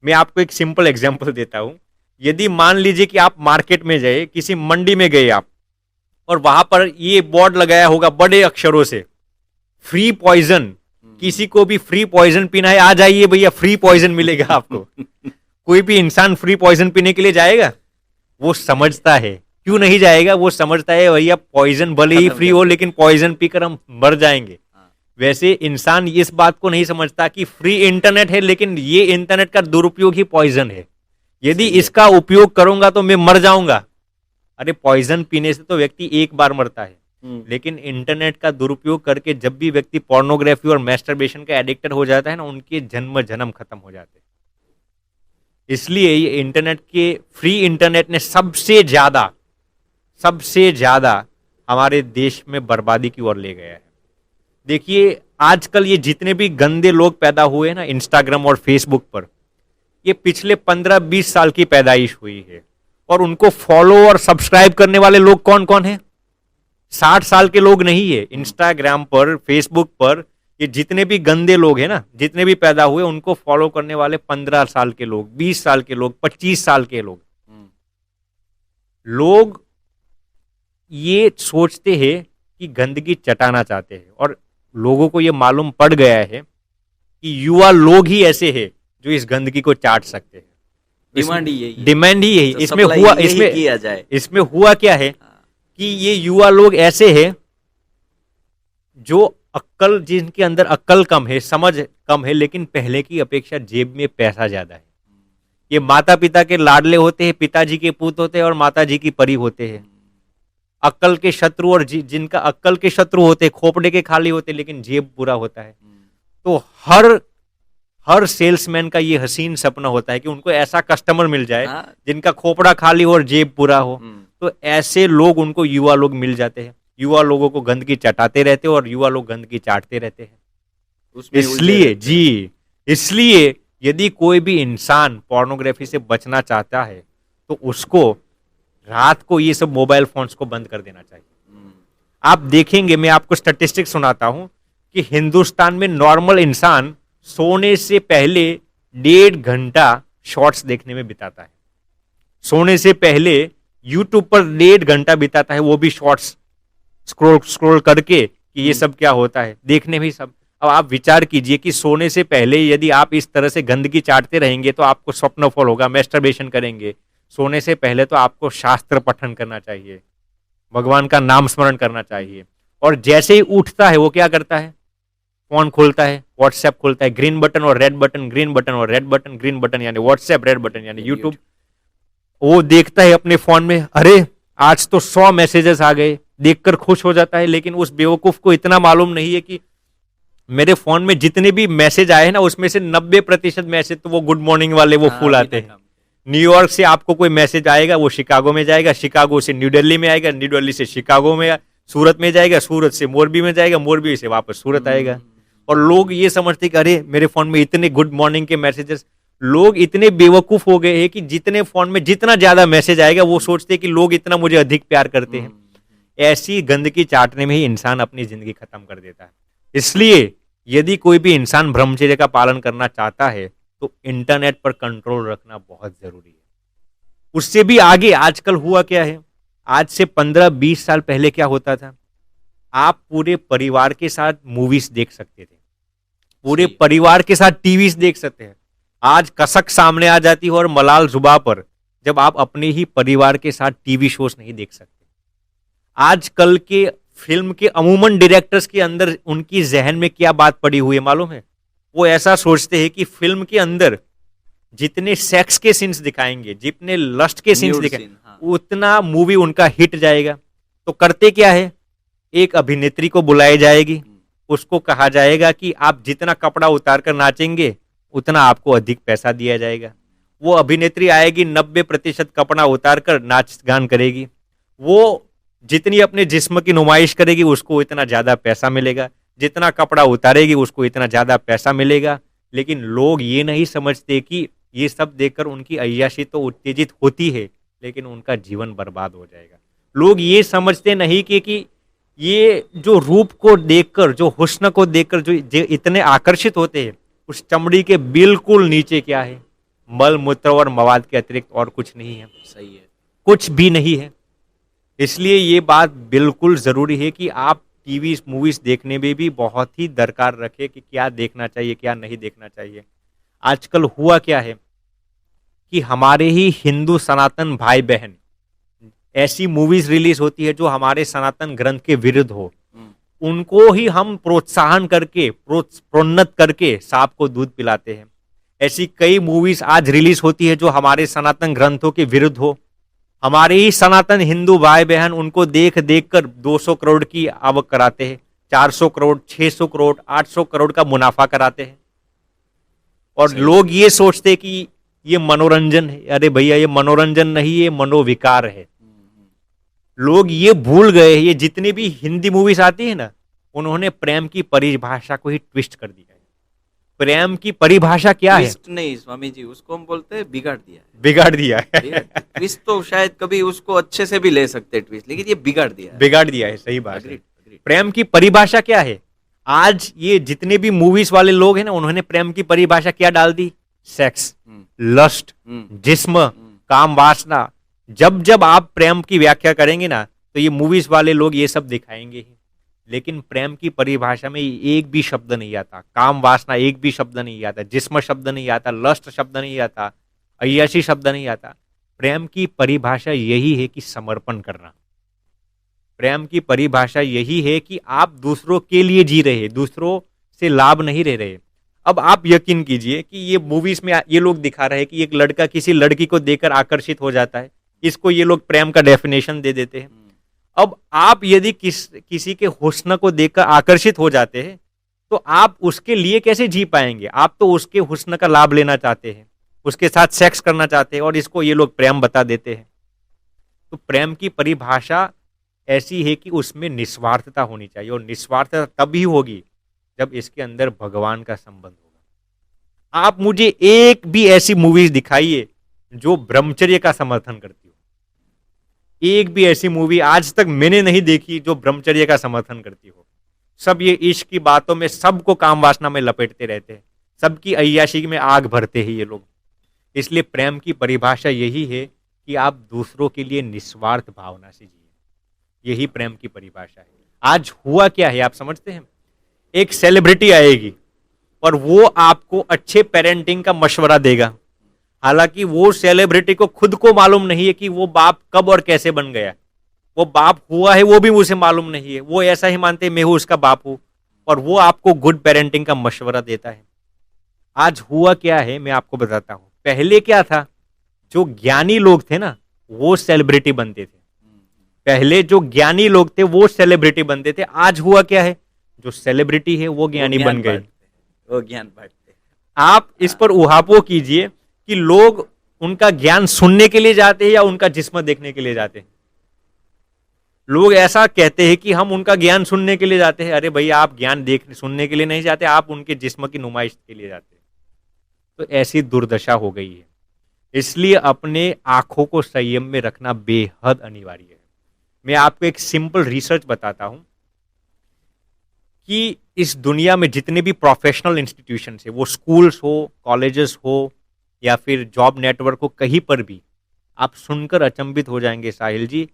मैं आपको एक सिंपल एग्जांपल देता हूं। यदि मान लीजिए कि आप मार्केट में गए, किसी मंडी में गए आप, और वहां पर ये बोर्ड लगाया होगा बड़े अक्षरों से, फ्री पॉइजन, किसी को भी फ्री पॉइजन पीना है, आ जाइए भैया, फ्री पॉइजन मिलेगा आपको। कोई भी इंसान फ्री पॉइजन पीने के लिए जाएगा? वो समझता है, क्यों नहीं जाएगा? वो समझता है भैया पॉइजन भले ही फ्री हो, लेकिन पॉइजन पीकर हम मर जाएंगे। वैसे इंसान इस बात को नहीं समझता कि फ्री इंटरनेट है, लेकिन ये इंटरनेट का दुरुपयोग ही पॉइजन है। यदि इसका उपयोग करूंगा तो मैं मर जाऊंगा। अरे पॉइजन पीने से तो व्यक्ति एक बार मरता है, लेकिन इंटरनेट का दुरुपयोग करके जब भी व्यक्ति पोर्नोग्राफी और मैस्टरबेशन का एडिक्टेड हो जाता है ना, उनके जन्म खत्म हो जाते हैं। इसलिए ये इंटरनेट के, फ्री इंटरनेट ने सबसे ज्यादा हमारे देश में बर्बादी की ओर ले गया है। देखिए आजकल ये जितने भी गंदे लोग पैदा हुए हैं ना इंस्टाग्राम और फेसबुक पर, ये पिछले 15-20 साल की पैदाइश हुई है। और उनको फॉलो और सब्सक्राइब करने वाले लोग कौन कौन है? 60 साल के लोग नहीं है। इंस्टाग्राम पर, फेसबुक पर ये जितने भी गंदे लोग हैं ना, जितने भी पैदा हुए, उनको फॉलो करने वाले 15 साल के लोग, 20 साल के लोग, 25 साल के लोग। लोग ये सोचते हैं कि गंदगी चटाना चाहते हैं, और लोगों को ये मालूम पड़ गया है कि युवा लोग ही ऐसे हैं जो इस गंदगी को चाट सकते हैं। डिमांड ही यही। इसमें हुआ क्या है कि ये युवा लोग ऐसे हैं जो अक्ल, जिनके अंदर अक्ल कम है, समझ कम है, लेकिन पहले की अपेक्षा जेब में पैसा ज्यादा है। ये माता पिता के लाडले होते हैं, पिताजी के पूत होते हैं और माताजी की परी होते हैं। अक्ल के शत्रु, और जिनका अक्ल के शत्रु होते, खोपड़े के खाली होते, लेकिन जेब पूरा होता है। तो हर सेल्समैन का ये हसीन सपना होता है कि उनको ऐसा कस्टमर मिल जाए जिनका खोपड़ा खाली हो और जेब पूरा हो। तो ऐसे लोग, उनको युवा लोग मिल जाते हैं। युवा लोगों को गंदगी चटाते रहते हैं और युवा लोग गंदगी चाटते रहते हैं। इसलिए यदि कोई भी इंसान पोर्नोग्राफी से बचना चाहता है तो उसको रात को ये सब मोबाइल फोन्स को बंद कर देना चाहिए। आप देखेंगे, मैं आपको स्टैटिस्टिक्स सुनाता हूं कि हिंदुस्तान में नॉर्मल इंसान सोने से पहले 1.5 घंटा शॉर्ट्स देखने में बिताता है। सोने से पहले यूट्यूब पर 1.5 घंटा बिताता है, वो भी शॉर्ट्स स्क्रॉल करके कि ये सब क्या होता है देखने में सब। अब आप विचार कीजिए कि सोने से पहले यदि आप इस तरह से गंदगी चाटते रहेंगे तो आपको स्वप्नफल होगा, मैस्टरबेशन करेंगे। सोने से पहले तो आपको शास्त्र पठन करना चाहिए, भगवान का नाम स्मरण करना चाहिए। और जैसे ही उठता है वो क्या करता है? फोन खोलता है, व्हाट्सएप खोलता है, ग्रीन बटन और रेड बटन, ग्रीन बटन और रेड बटन, ग्रीन बटन यानी व्हाट्सएप, रेड बटन यानी यूट्यूब। वो देखता है अपने फोन में, अरे आज तो 100 मैसेजेस आ गए, देखकर खुश हो जाता है। लेकिन उस बेवकूफ को इतना मालूम नहीं है कि मेरे फोन में जितने भी मैसेज आए हैं ना, उसमें से 90% मैसेज तो वो गुड मॉर्निंग वाले वो फुल आते हैं। न्यूयॉर्क से आपको कोई मैसेज आएगा, वो शिकागो में जाएगा, शिकागो से न्यू दिल्ली में आएगा, न्यू दिल्ली से शिकागो में, सूरत में जाएगा, सूरत से मोरबी में जाएगा, मोरबी से वापस सूरत आएगा। और लोग ये समझते कि अरे मेरे फोन में इतने गुड मॉर्निंग के मैसेजेस। लोग इतने बेवकूफ हो गए हैं कि जितने फोन में जितना ज्यादा मैसेज आएगा वो सोचते हैं कि लोग इतना मुझे अधिक प्यार करते हैं। ऐसी गंदगी चाटने में ही इंसान अपनी जिंदगी खत्म कर देता है। इसलिए यदि कोई भी इंसान ब्रह्मचर्य का पालन करना चाहता है तो इंटरनेट पर कंट्रोल रखना बहुत जरूरी है। उससे भी आगे आजकल हुआ क्या है, आज से 15-20 साल पहले क्या होता था, आप पूरे परिवार के साथ मूवीज देख सकते थे, पूरे सही। परिवार के साथ टीवीज देख सकते हैं। आज कसक सामने आ जाती है और मलाल जुबा पर जब आप अपने ही परिवार के साथ टीवी शोज नहीं देख सकते। आजकल के फिल्म के अमूमन डायरेक्टर्स के अंदर उनकी जहन में क्या बात पड़ी हुई है मालूम है, वो ऐसा सोचते हैं कि फिल्म के अंदर जितने सेक्स के सीन्स दिखाएंगे, जितने लस्ट के सीन्स Nude दिखाएंगे, scene, हाँ। उतना मूवी उनका हिट जाएगा। तो करते क्या है, एक अभिनेत्री को बुलाई जाएगी, उसको कहा जाएगा कि आप जितना कपड़ा उतार कर नाचेंगे उतना आपको अधिक पैसा दिया जाएगा। वो अभिनेत्री आएगी, 90% कपड़ा उतार कर नाच गान करेगी, वो जितनी अपने जिस्म की नुमाइश करेगी उसको इतना ज्यादा पैसा मिलेगा, जितना कपड़ा उतारेगी उसको इतना ज्यादा पैसा मिलेगा। लेकिन लोग ये नहीं समझते कि ये सब देखकर उनकी अय्याशी तो उत्तेजित होती है, लेकिन उनका जीवन बर्बाद हो जाएगा। लोग ये समझते नहीं कि ये जो रूप को देखकर, जो हुस्न को देखकर जो इतने आकर्षित होते हैं, उस चमड़ी के बिल्कुल नीचे क्या है, मल मूत्र और मवाद के अतिरिक्त और कुछ नहीं है, सही है। कुछ भी नहीं है। इसलिए ये बात बिल्कुल जरूरी है कि आप टीवी मूवीज देखने में भी बहुत ही दरकार रखें कि क्या देखना चाहिए क्या नहीं देखना चाहिए। आजकल हुआ क्या है कि हमारे ही हिंदू सनातन भाई बहन, ऐसी मूवीज रिलीज होती है जो हमारे सनातन ग्रंथ के विरुद्ध हो, उनको ही हम प्रोत्साहन करके प्रोन्नत करके सांप को दूध पिलाते हैं। ऐसी कई मूवीज आज रिलीज होती है जो हमारे सनातन ग्रंथों के विरुद्ध हो, हमारे ही सनातन हिंदू भाई बहन उनको देख देख कर 200 करोड़ की आवक कराते हैं, 400 करोड़, 600 करोड़, 800 करोड़ का मुनाफा कराते हैं। और सही। लोग ये सोचते हैं कि ये मनोरंजन है। अरे भैया, ये मनोरंजन नहीं, ये मनोविकार है। लोग ये भूल गए, ये जितनी भी हिंदी मूवीज आती है ना, उन्होंने प्रेम की परिभाषा को ही ट्विस्ट कर दिया है। प्रेम की परिभाषा क्या है? ट्विस्ट नहीं स्वामी जी, उसको हम बोलते हैं बिगाड़ दिया है। बिगाड़ दिया है। ट्विस्ट तो शायद कभी उसको अच्छे से भी ले सकते हैं ट्विस्ट, लेकिन ये बिगाड़ दिया है। बिगाड़ दिया है, सही बात है। Agreed, agreed. प्रेम की परिभाषा क्या है? आज ये जितने भी मूवीज वाले लोग हैं ना, उन्होंने प्रेम की परिभाषा क्या डाल दी? सेक्स, लस्ट, जिस्म, काम वासना। जब जब आप प्रेम की व्याख्या करेंगे ना, तो ये मूवीज वाले लोग ये सब दिखाएंगे ही। लेकिन प्रेम की परिभाषा में एक भी शब्द नहीं आता, काम वासना एक भी शब्द नहीं आता, जिस्म शब्द नहीं आता, लस्ट शब्द नहीं आता, अय्याशी शब्द नहीं आता। प्रेम की परिभाषा यही है कि समर्पण करना। प्रेम की परिभाषा यही है कि आप दूसरों के लिए जी रहे, दूसरों से लाभ नहीं ले रहे। अब आप यकीन कीजिए कि ये मूवीज में ये लोग दिखा रहे हैं कि एक लड़का किसी लड़की को देखकर आकर्षित हो जाता है, इसको ये लोग प्रेम का डेफिनेशन दे देते हैं। अब आप यदि किसी के हुस्न को देखकर आकर्षित हो जाते हैं, तो आप उसके लिए कैसे जी पाएंगे? आप तो उसके हुस्न का लाभ लेना चाहते हैं, उसके साथ सेक्स करना चाहते हैं, और इसको ये लोग प्रेम बता देते हैं। तो प्रेम की परिभाषा ऐसी है कि उसमें निस्वार्थता होनी चाहिए, और निस्वार्थता तभी होगी जब इसके अंदर भगवान का संबंध होगा। आप मुझे एक भी ऐसी मूवीज दिखाइए जो ब्रह्मचर्य का समर्थन करती हो। एक भी ऐसी मूवी आज तक मैंने नहीं देखी जो ब्रह्मचर्य का समर्थन करती हो। सब ये इश्क की बातों में, सबको काम वासना में लपेटते रहते हैं, सबकी अय्याशी में आग भरते हैं ये लोग। इसलिए प्रेम की परिभाषा यही है कि आप दूसरों के लिए निस्वार्थ भावना से जिए। यही प्रेम की परिभाषा है। आज हुआ क्या है आप समझते हैं? एक सेलिब्रिटी आएगी और वो आपको अच्छे पेरेंटिंग का मशवरा देगा। हालांकि वो सेलिब्रिटी को खुद को मालूम नहीं है कि वो बाप कब और कैसे बन गया। वो बाप हुआ है वो भी उसे मालूम नहीं है। वो ऐसा ही मानते मैं हूं उसका बाप हूं, और वो आपको गुड पेरेंटिंग का मशवरा देता है। आज हुआ क्या है मैं आपको बताता हूं। पहले क्या था, जो ज्ञानी लोग थे ना वो सेलिब्रिटी बनते थे। पहले जो ज्ञानी लोग थे वो सेलिब्रिटी बनते थे। आज हुआ क्या है, जो सेलिब्रिटी है वो ज्ञानी बन गए, वो ज्ञान बांटते। आप इस पर उहापो कीजिए कि लोग उनका ज्ञान सुनने के लिए जाते हैं या उनका जिस्म देखने के लिए जाते हैं। लोग ऐसा कहते हैं कि हम उनका ज्ञान सुनने के लिए जाते हैं। अरे भैया, आप ज्ञान देखने सुनने के लिए नहीं जाते, आप उनके जिस्म की नुमाइश के लिए जाते हैं। तो ऐसी दुर्दशा हो गई है। इसलिए अपने आंखों को संयम में रखना बेहद अनिवार्य है। मैं आपको एक सिंपल रिसर्च बताता हूं कि इस दुनिया में जितने भी प्रोफेशनल इंस्टीट्यूशन है, वो स्कूल्स हो, कॉलेजेस हो या फिर जॉब नेटवर्क हो, कहीं पर भी आप सुनकर अचंभित हो जाएंगे साहिल जी,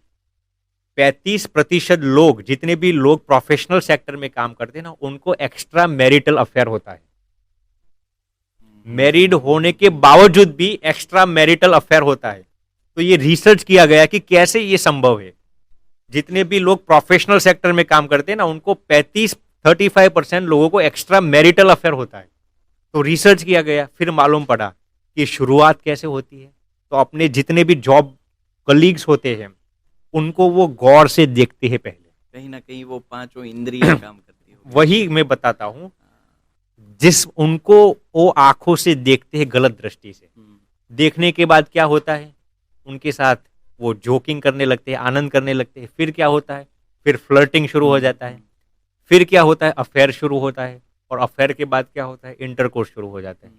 35% लोग, जितने भी लोग प्रोफेशनल सेक्टर में काम करते हैं ना, उनको एक्स्ट्रा मैरिटल अफेयर होता है। मैरिड होने के बावजूद भी एक्स्ट्रा मैरिटल अफेयर होता है। तो ये रिसर्च किया गया कि कैसे ये संभव है। जितने भी लोग प्रोफेशनल सेक्टर में काम करते हैं ना, उनको 35% लोगों को एक्स्ट्रा मैरिटल अफेयर होता है। तो रिसर्च किया गया, फिर मालूम पड़ा कि शुरुआत कैसे होती है। तो अपने जितने भी जॉब कलीग्स होते हैं, उनको वो गौर से देखते हैं पहले। कहीं ना कहीं वो पांचों इंद्रियां काम करती होगी। वही मैं बताता हूं, जिस उनको वो आंखों से देखते हैं गलत दृष्टि से। देखने के बाद क्या होता है, उनके साथ वो जोकिंग करने लगते हैं, आनंद करने लगते हैं। फिर क्या होता है, फिर फ्लर्टिंग शुरू हो जाता है। फिर क्या होता है, अफेयर शुरू होता है। और अफेयर के बाद क्या होता है, इंटरकोर्स शुरू हो जाता है।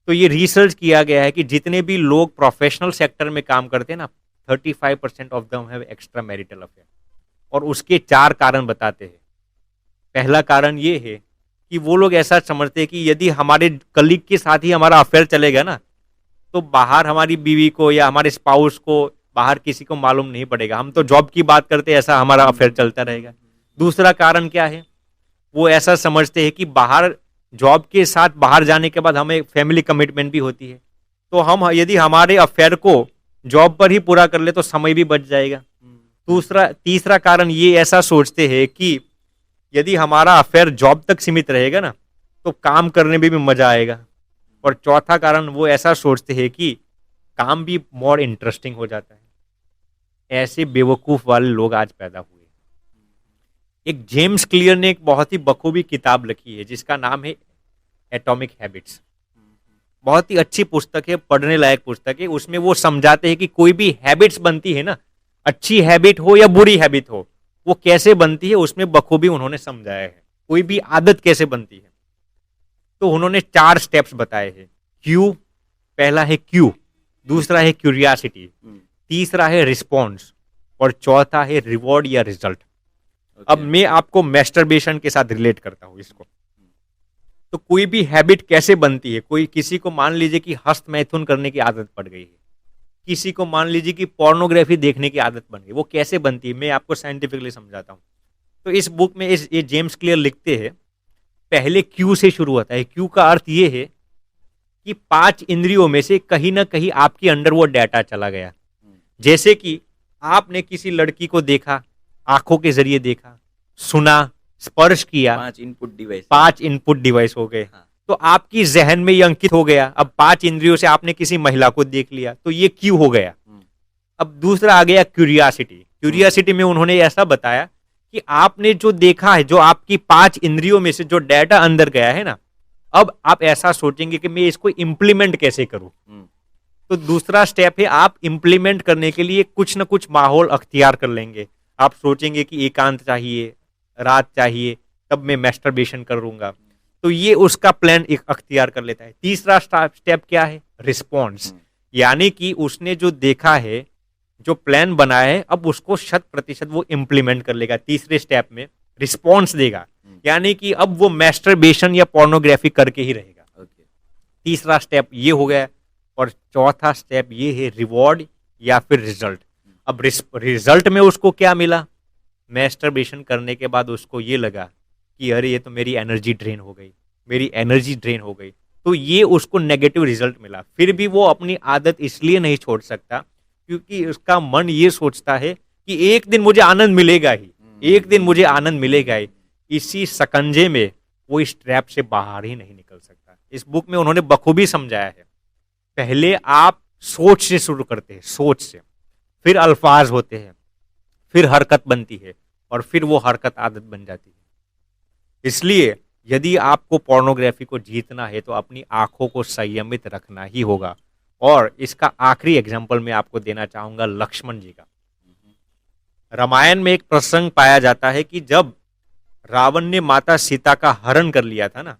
तो ये रिसर्च किया गया है कि जितने भी लोग प्रोफेशनल सेक्टर में काम करते हैं ना, 35% of them have extra marital affair. और उसके 4 कारण बताते हैं। पहला कारण ये है कि वो लोग ऐसा समझते हैं कि यदि हमारे कलीग के साथ ही हमारा अफेयर चलेगा ना, तो बाहर हमारी बीवी को या हमारे स्पाउस को, बाहर किसी को मालूम नहीं पड़ेगा। हम तो जॉब की बात करते हैं, ऐसा हमारा अफेयर चलता रहेगा। दूसरा कारण क्या है, वो ऐसा समझते हैं कि बाहर जॉब के साथ बाहर जाने के बाद हमें फैमिली कमिटमेंट भी होती है। तो हम यदि हमारे अफेयर को जॉब पर ही पूरा कर ले तो समय भी बच जाएगा। तीसरा कारण ये ऐसा सोचते हैं कि यदि हमारा अफेयर जॉब तक सीमित रहेगा ना, तो काम करने में भी मजा आएगा। और चौथा कारण वो ऐसा सोचते हैं कि काम भी मोर इंटरेस्टिंग हो जाता है। ऐसे बेवकूफ वाले लोग आज पैदा हुए। एक जेम्स क्लियर ने एक बहुत ही बखूबी किताब लिखी है जिसका नाम है एटॉमिक हैबिट्स। बहुत ही अच्छी पुस्तक है, पढ़ने लायक पुस्तक है। उसमें वो समझाते हैं कि कोई भी हैबिट्स बनती है ना, अच्छी हैबिट हो या बुरी हैबिट हो, वो कैसे बनती है, उसमें बखूबी उन्होंने समझाया है। कोई भी आदत कैसे बनती है, तो उन्होंने 4 स्टेप्स बताए हैं। क्यू, पहला है क्यू, दूसरा है क्यूरियोसिटी, तीसरा है रिस्पॉन्स, और चौथा है रिवॉर्ड या रिजल्ट। अब मैं आपको मैस्टरबेशन के साथ रिलेट करता हूं इसको। तो कोई भी हैबिट कैसे बनती है, कोई किसी को मान लीजिए कि हस्त मैथुन करने की आदत पड़ गई है, किसी को मान लीजिए कि पोर्नोग्राफी देखने की आदत बन गई, वो कैसे बनती है मैं आपको साइंटिफिकली समझाता हूं। तो इस बुक में ये जेम्स क्लियर लिखते हैं, पहले क्यू से शुरू होता है। क्यू का अर्थ ये है कि 5 इंद्रियों में से कहीं ना कहीं आपके अंदर वो डाटा चला गया। जैसे कि आपने किसी लड़की को देखा, आंखों के जरिए देखा, सुना, स्पर्श किया, 5 इनपुट डिवाइस हो गए। हाँ। तो आपकी जहन में ये अंकित हो गया। अब 5 इंद्रियों से आपने किसी महिला को देख लिया, तो ये क्यू हो गया। अब दूसरा आ गया क्यूरियोसिटी। क्यूरियोसिटी में उन्होंने ऐसा बताया कि आपने जो देखा है, जो आपकी 5 इंद्रियों में से जो डाटा अंदर गया है ना, अब आप ऐसा सोचेंगे कि मैं इसको इंप्लीमेंट कैसे करूं। तो दूसरा स्टेप है, आप इंप्लीमेंट करने के लिए कुछ ना कुछ माहौल अख्तियार कर लेंगे। आप सोचेंगे कि एकांत चाहिए, रात चाहिए, तब मैं मैस्टरबेशन करूंगा। तो ये उसका प्लान एक अख्तियार कर लेता है। तीसरा स्टेप क्या है, रिस्पॉन्स। यानी कि उसने जो देखा है, जो प्लान बनाया है, अब उसको 100% वो इंप्लीमेंट कर लेगा। तीसरे स्टेप में रिस्पॉन्स देगा, यानी कि अब वो मैस्टरबेशन या पोर्नोग्राफी करके ही रहेगा। तीसरा स्टेप ये हो गया। और चौथा स्टेप ये है रिवॉर्ड या फिर रिजल्ट। अब रिजल्ट में उसको क्या मिला, मैस्टरबेशन करने के बाद उसको ये लगा कि अरे ये तो मेरी एनर्जी ड्रेन हो गई, मेरी एनर्जी ड्रेन हो गई। तो ये उसको नेगेटिव रिजल्ट मिला। फिर भी वो अपनी आदत इसलिए नहीं छोड़ सकता क्योंकि उसका मन ये सोचता है कि एक दिन मुझे आनंद मिलेगा ही, एक दिन मुझे आनंद मिलेगा ही। इसी शकंजे में वो इस ट्रैप से बाहर ही नहीं निकल सकता। इस बुक में उन्होंने बखूबी समझाया है। पहले आप सोच से शुरू करते हैं, सोच से, फिर अल्फाज होते हैं, फिर हरकत बनती है, और फिर वो हरकत आदत बन जाती है। इसलिए यदि आपको पोर्नोग्राफी को जीतना है तो अपनी आंखों को संयमित रखना ही होगा। और इसका आखिरी एग्जाम्पल मैं आपको देना चाहूंगा लक्ष्मण जी का। रामायण में एक प्रसंग पाया जाता है कि जब रावण ने माता सीता का हरण कर लिया था ना,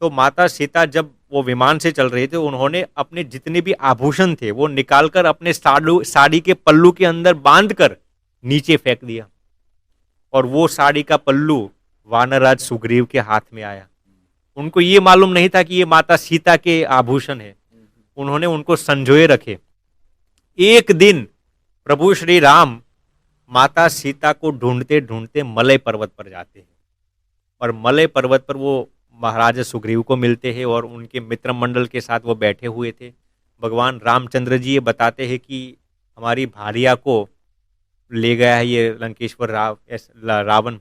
तो माता सीता जब वो विमान से चल रहे थे, उन्होंने अपने जितने भी आभूषण थे वो निकालकर अपने साड़ी के पल्लू के अंदर बांधकर नीचे फेंक दिया। और वो साड़ी का पल्लू वानरराज सुग्रीव के हाथ में आया। उनको ये मालूम नहीं था कि ये माता सीता के आभूषण है। उन्होंने उनको संजोए रखे। एक दिन प्रभु श्री राम माता सीता को ढूंढते ढूंढते मलय पर्वत पर जाते हैं और मलय पर्वत पर वो महाराजा सुग्रीव को मिलते हैं और उनके मित्र मंडल के साथ वो बैठे हुए थे। भगवान रामचंद्र जी ये बताते हैं कि हमारी भार्या को ले गया है ये लंकेश्वर रावण।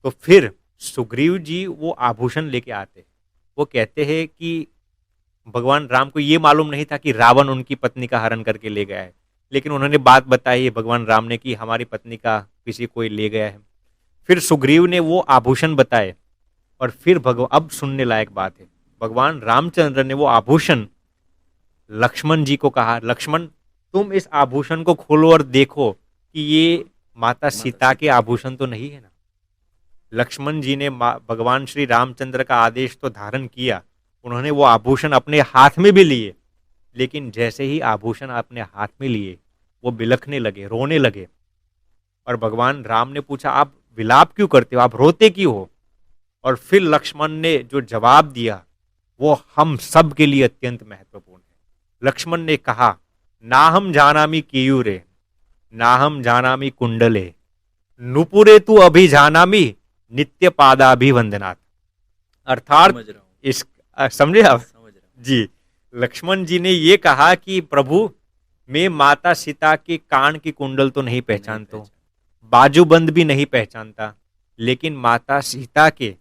तो फिर सुग्रीव जी वो आभूषण लेके आते हैं। वो कहते हैं कि भगवान राम को ये मालूम नहीं था कि रावण उनकी पत्नी का हरण करके ले गया है, लेकिन उन्होंने बात बताई है भगवान राम ने कि हमारी पत्नी का किसी कोई ले गया है। फिर सुग्रीव ने वो आभूषण बताए और फिर अब सुनने लायक बात है, भगवान रामचंद्र ने वो आभूषण लक्ष्मण जी को कहा, लक्ष्मण तुम इस आभूषण को खोलो और देखो कि ये माता सीता के आभूषण तो नहीं है ना। लक्ष्मण जी ने भगवान श्री रामचंद्र का आदेश तो धारण किया, उन्होंने वो आभूषण अपने हाथ में भी लिए, लेकिन जैसे ही आभूषण अपने हाथ में लिए वो बिलखने लगे, रोने लगे। और भगवान राम ने पूछा आप विलाप क्यों करते हो, आप रोते क्यों हो? और फिर लक्ष्मण ने जो जवाब दिया वो हम सब के लिए अत्यंत महत्वपूर्ण है। लक्ष्मण ने कहा, नाहम जानामि केयूरे नाहम जानामि कुंडले नुपुरे तू अभी जानामि नित्य पादाभिवंदनात्। अर्थात इस समझे आप? जी, लक्ष्मण जी ने ये कहा कि प्रभु मैं माता सीता के कान की कुंडल तो नहीं पहचानता, बाजूबंद भी नहीं पहचानता, लेकिन माता सीता के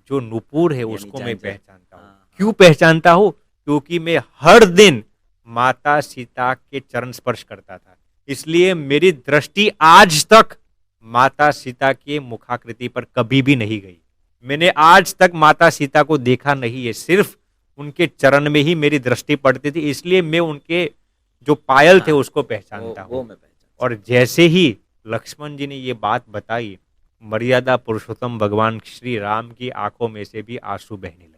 जो नुपुर है उसको मैं पहचानता हूँ। क्यों पहचानता हूँ? क्योंकि मैं हर दिन माता सीता के चरण स्पर्श करता था, इसलिए मेरी दृष्टि आज तक माता सीता के मुखाकृति पर कभी भी नहीं गई। मैंने आज तक माता सीता को देखा नहीं है, सिर्फ उनके चरण में ही मेरी दृष्टि पड़ती थी, इसलिए मैं उनके जो पायल थे उसको पहचानता हूँ। और जैसे ही लक्ष्मण जी ने ये बात बताई, मर्यादा पुरुषोत्तम भगवान श्री राम की आंखों में से भी आंसू बहने लगे।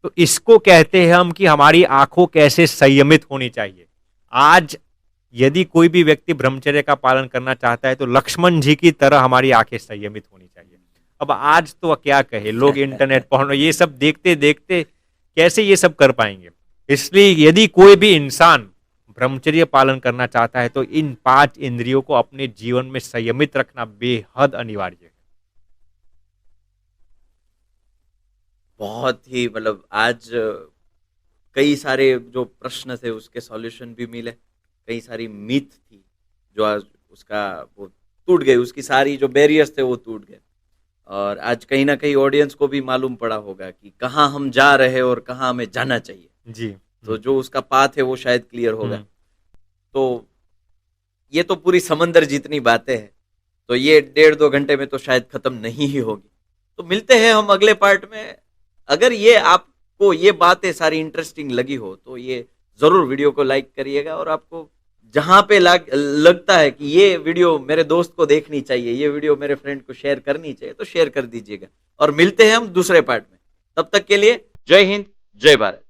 तो इसको कहते हैं हम कि हमारी आंखों कैसे संयमित होनी चाहिए। आज यदि कोई भी व्यक्ति ब्रह्मचर्य का पालन करना चाहता है तो लक्ष्मण जी की तरह हमारी आंखें संयमित होनी चाहिए। अब आज तो क्या कहे, लोग इंटरनेट पढ़ो ये सब देखते देखते कैसे ये सब कर पाएंगे। इसलिए यदि कोई भी इंसान ब्रह्मचर्य पालन करना चाहता है तो इन 5 इंद्रियों को अपने जीवन में संयमित रखना बेहद अनिवार्य है। बहुत ही मतलब आज कई सारे जो प्रश्न थे उसके सॉल्यूशन भी मिले, कई सारी मिथ थी जो आज उसका वो टूट गई, उसकी सारी जो बैरियर्स थे वो टूट गए। और आज कहीं ना कहीं ऑडियंस को भी मालूम पड़ा होगा कि कहाँ हम जा रहे हैं और कहाँ हमें जाना चाहिए। जी, तो जो उसका पाथ है वो शायद क्लियर होगा। तो ये तो पूरी समंदर जितनी बातें हैं, तो ये 1.5-2 घंटे में तो शायद खत्म नहीं ही होगी। तो मिलते हैं हम अगले पार्ट में। अगर ये आपको ये बातें सारी इंटरेस्टिंग लगी हो तो ये जरूर वीडियो को लाइक करिएगा, और आपको जहां पे लगता है कि ये वीडियो मेरे दोस्त को देखनी चाहिए, ये वीडियो मेरे फ्रेंड को शेयर करनी चाहिए, तो शेयर कर दीजिएगा। और मिलते हैं हम दूसरे पार्ट में। तब तक के लिए जय हिंद, जय भारत।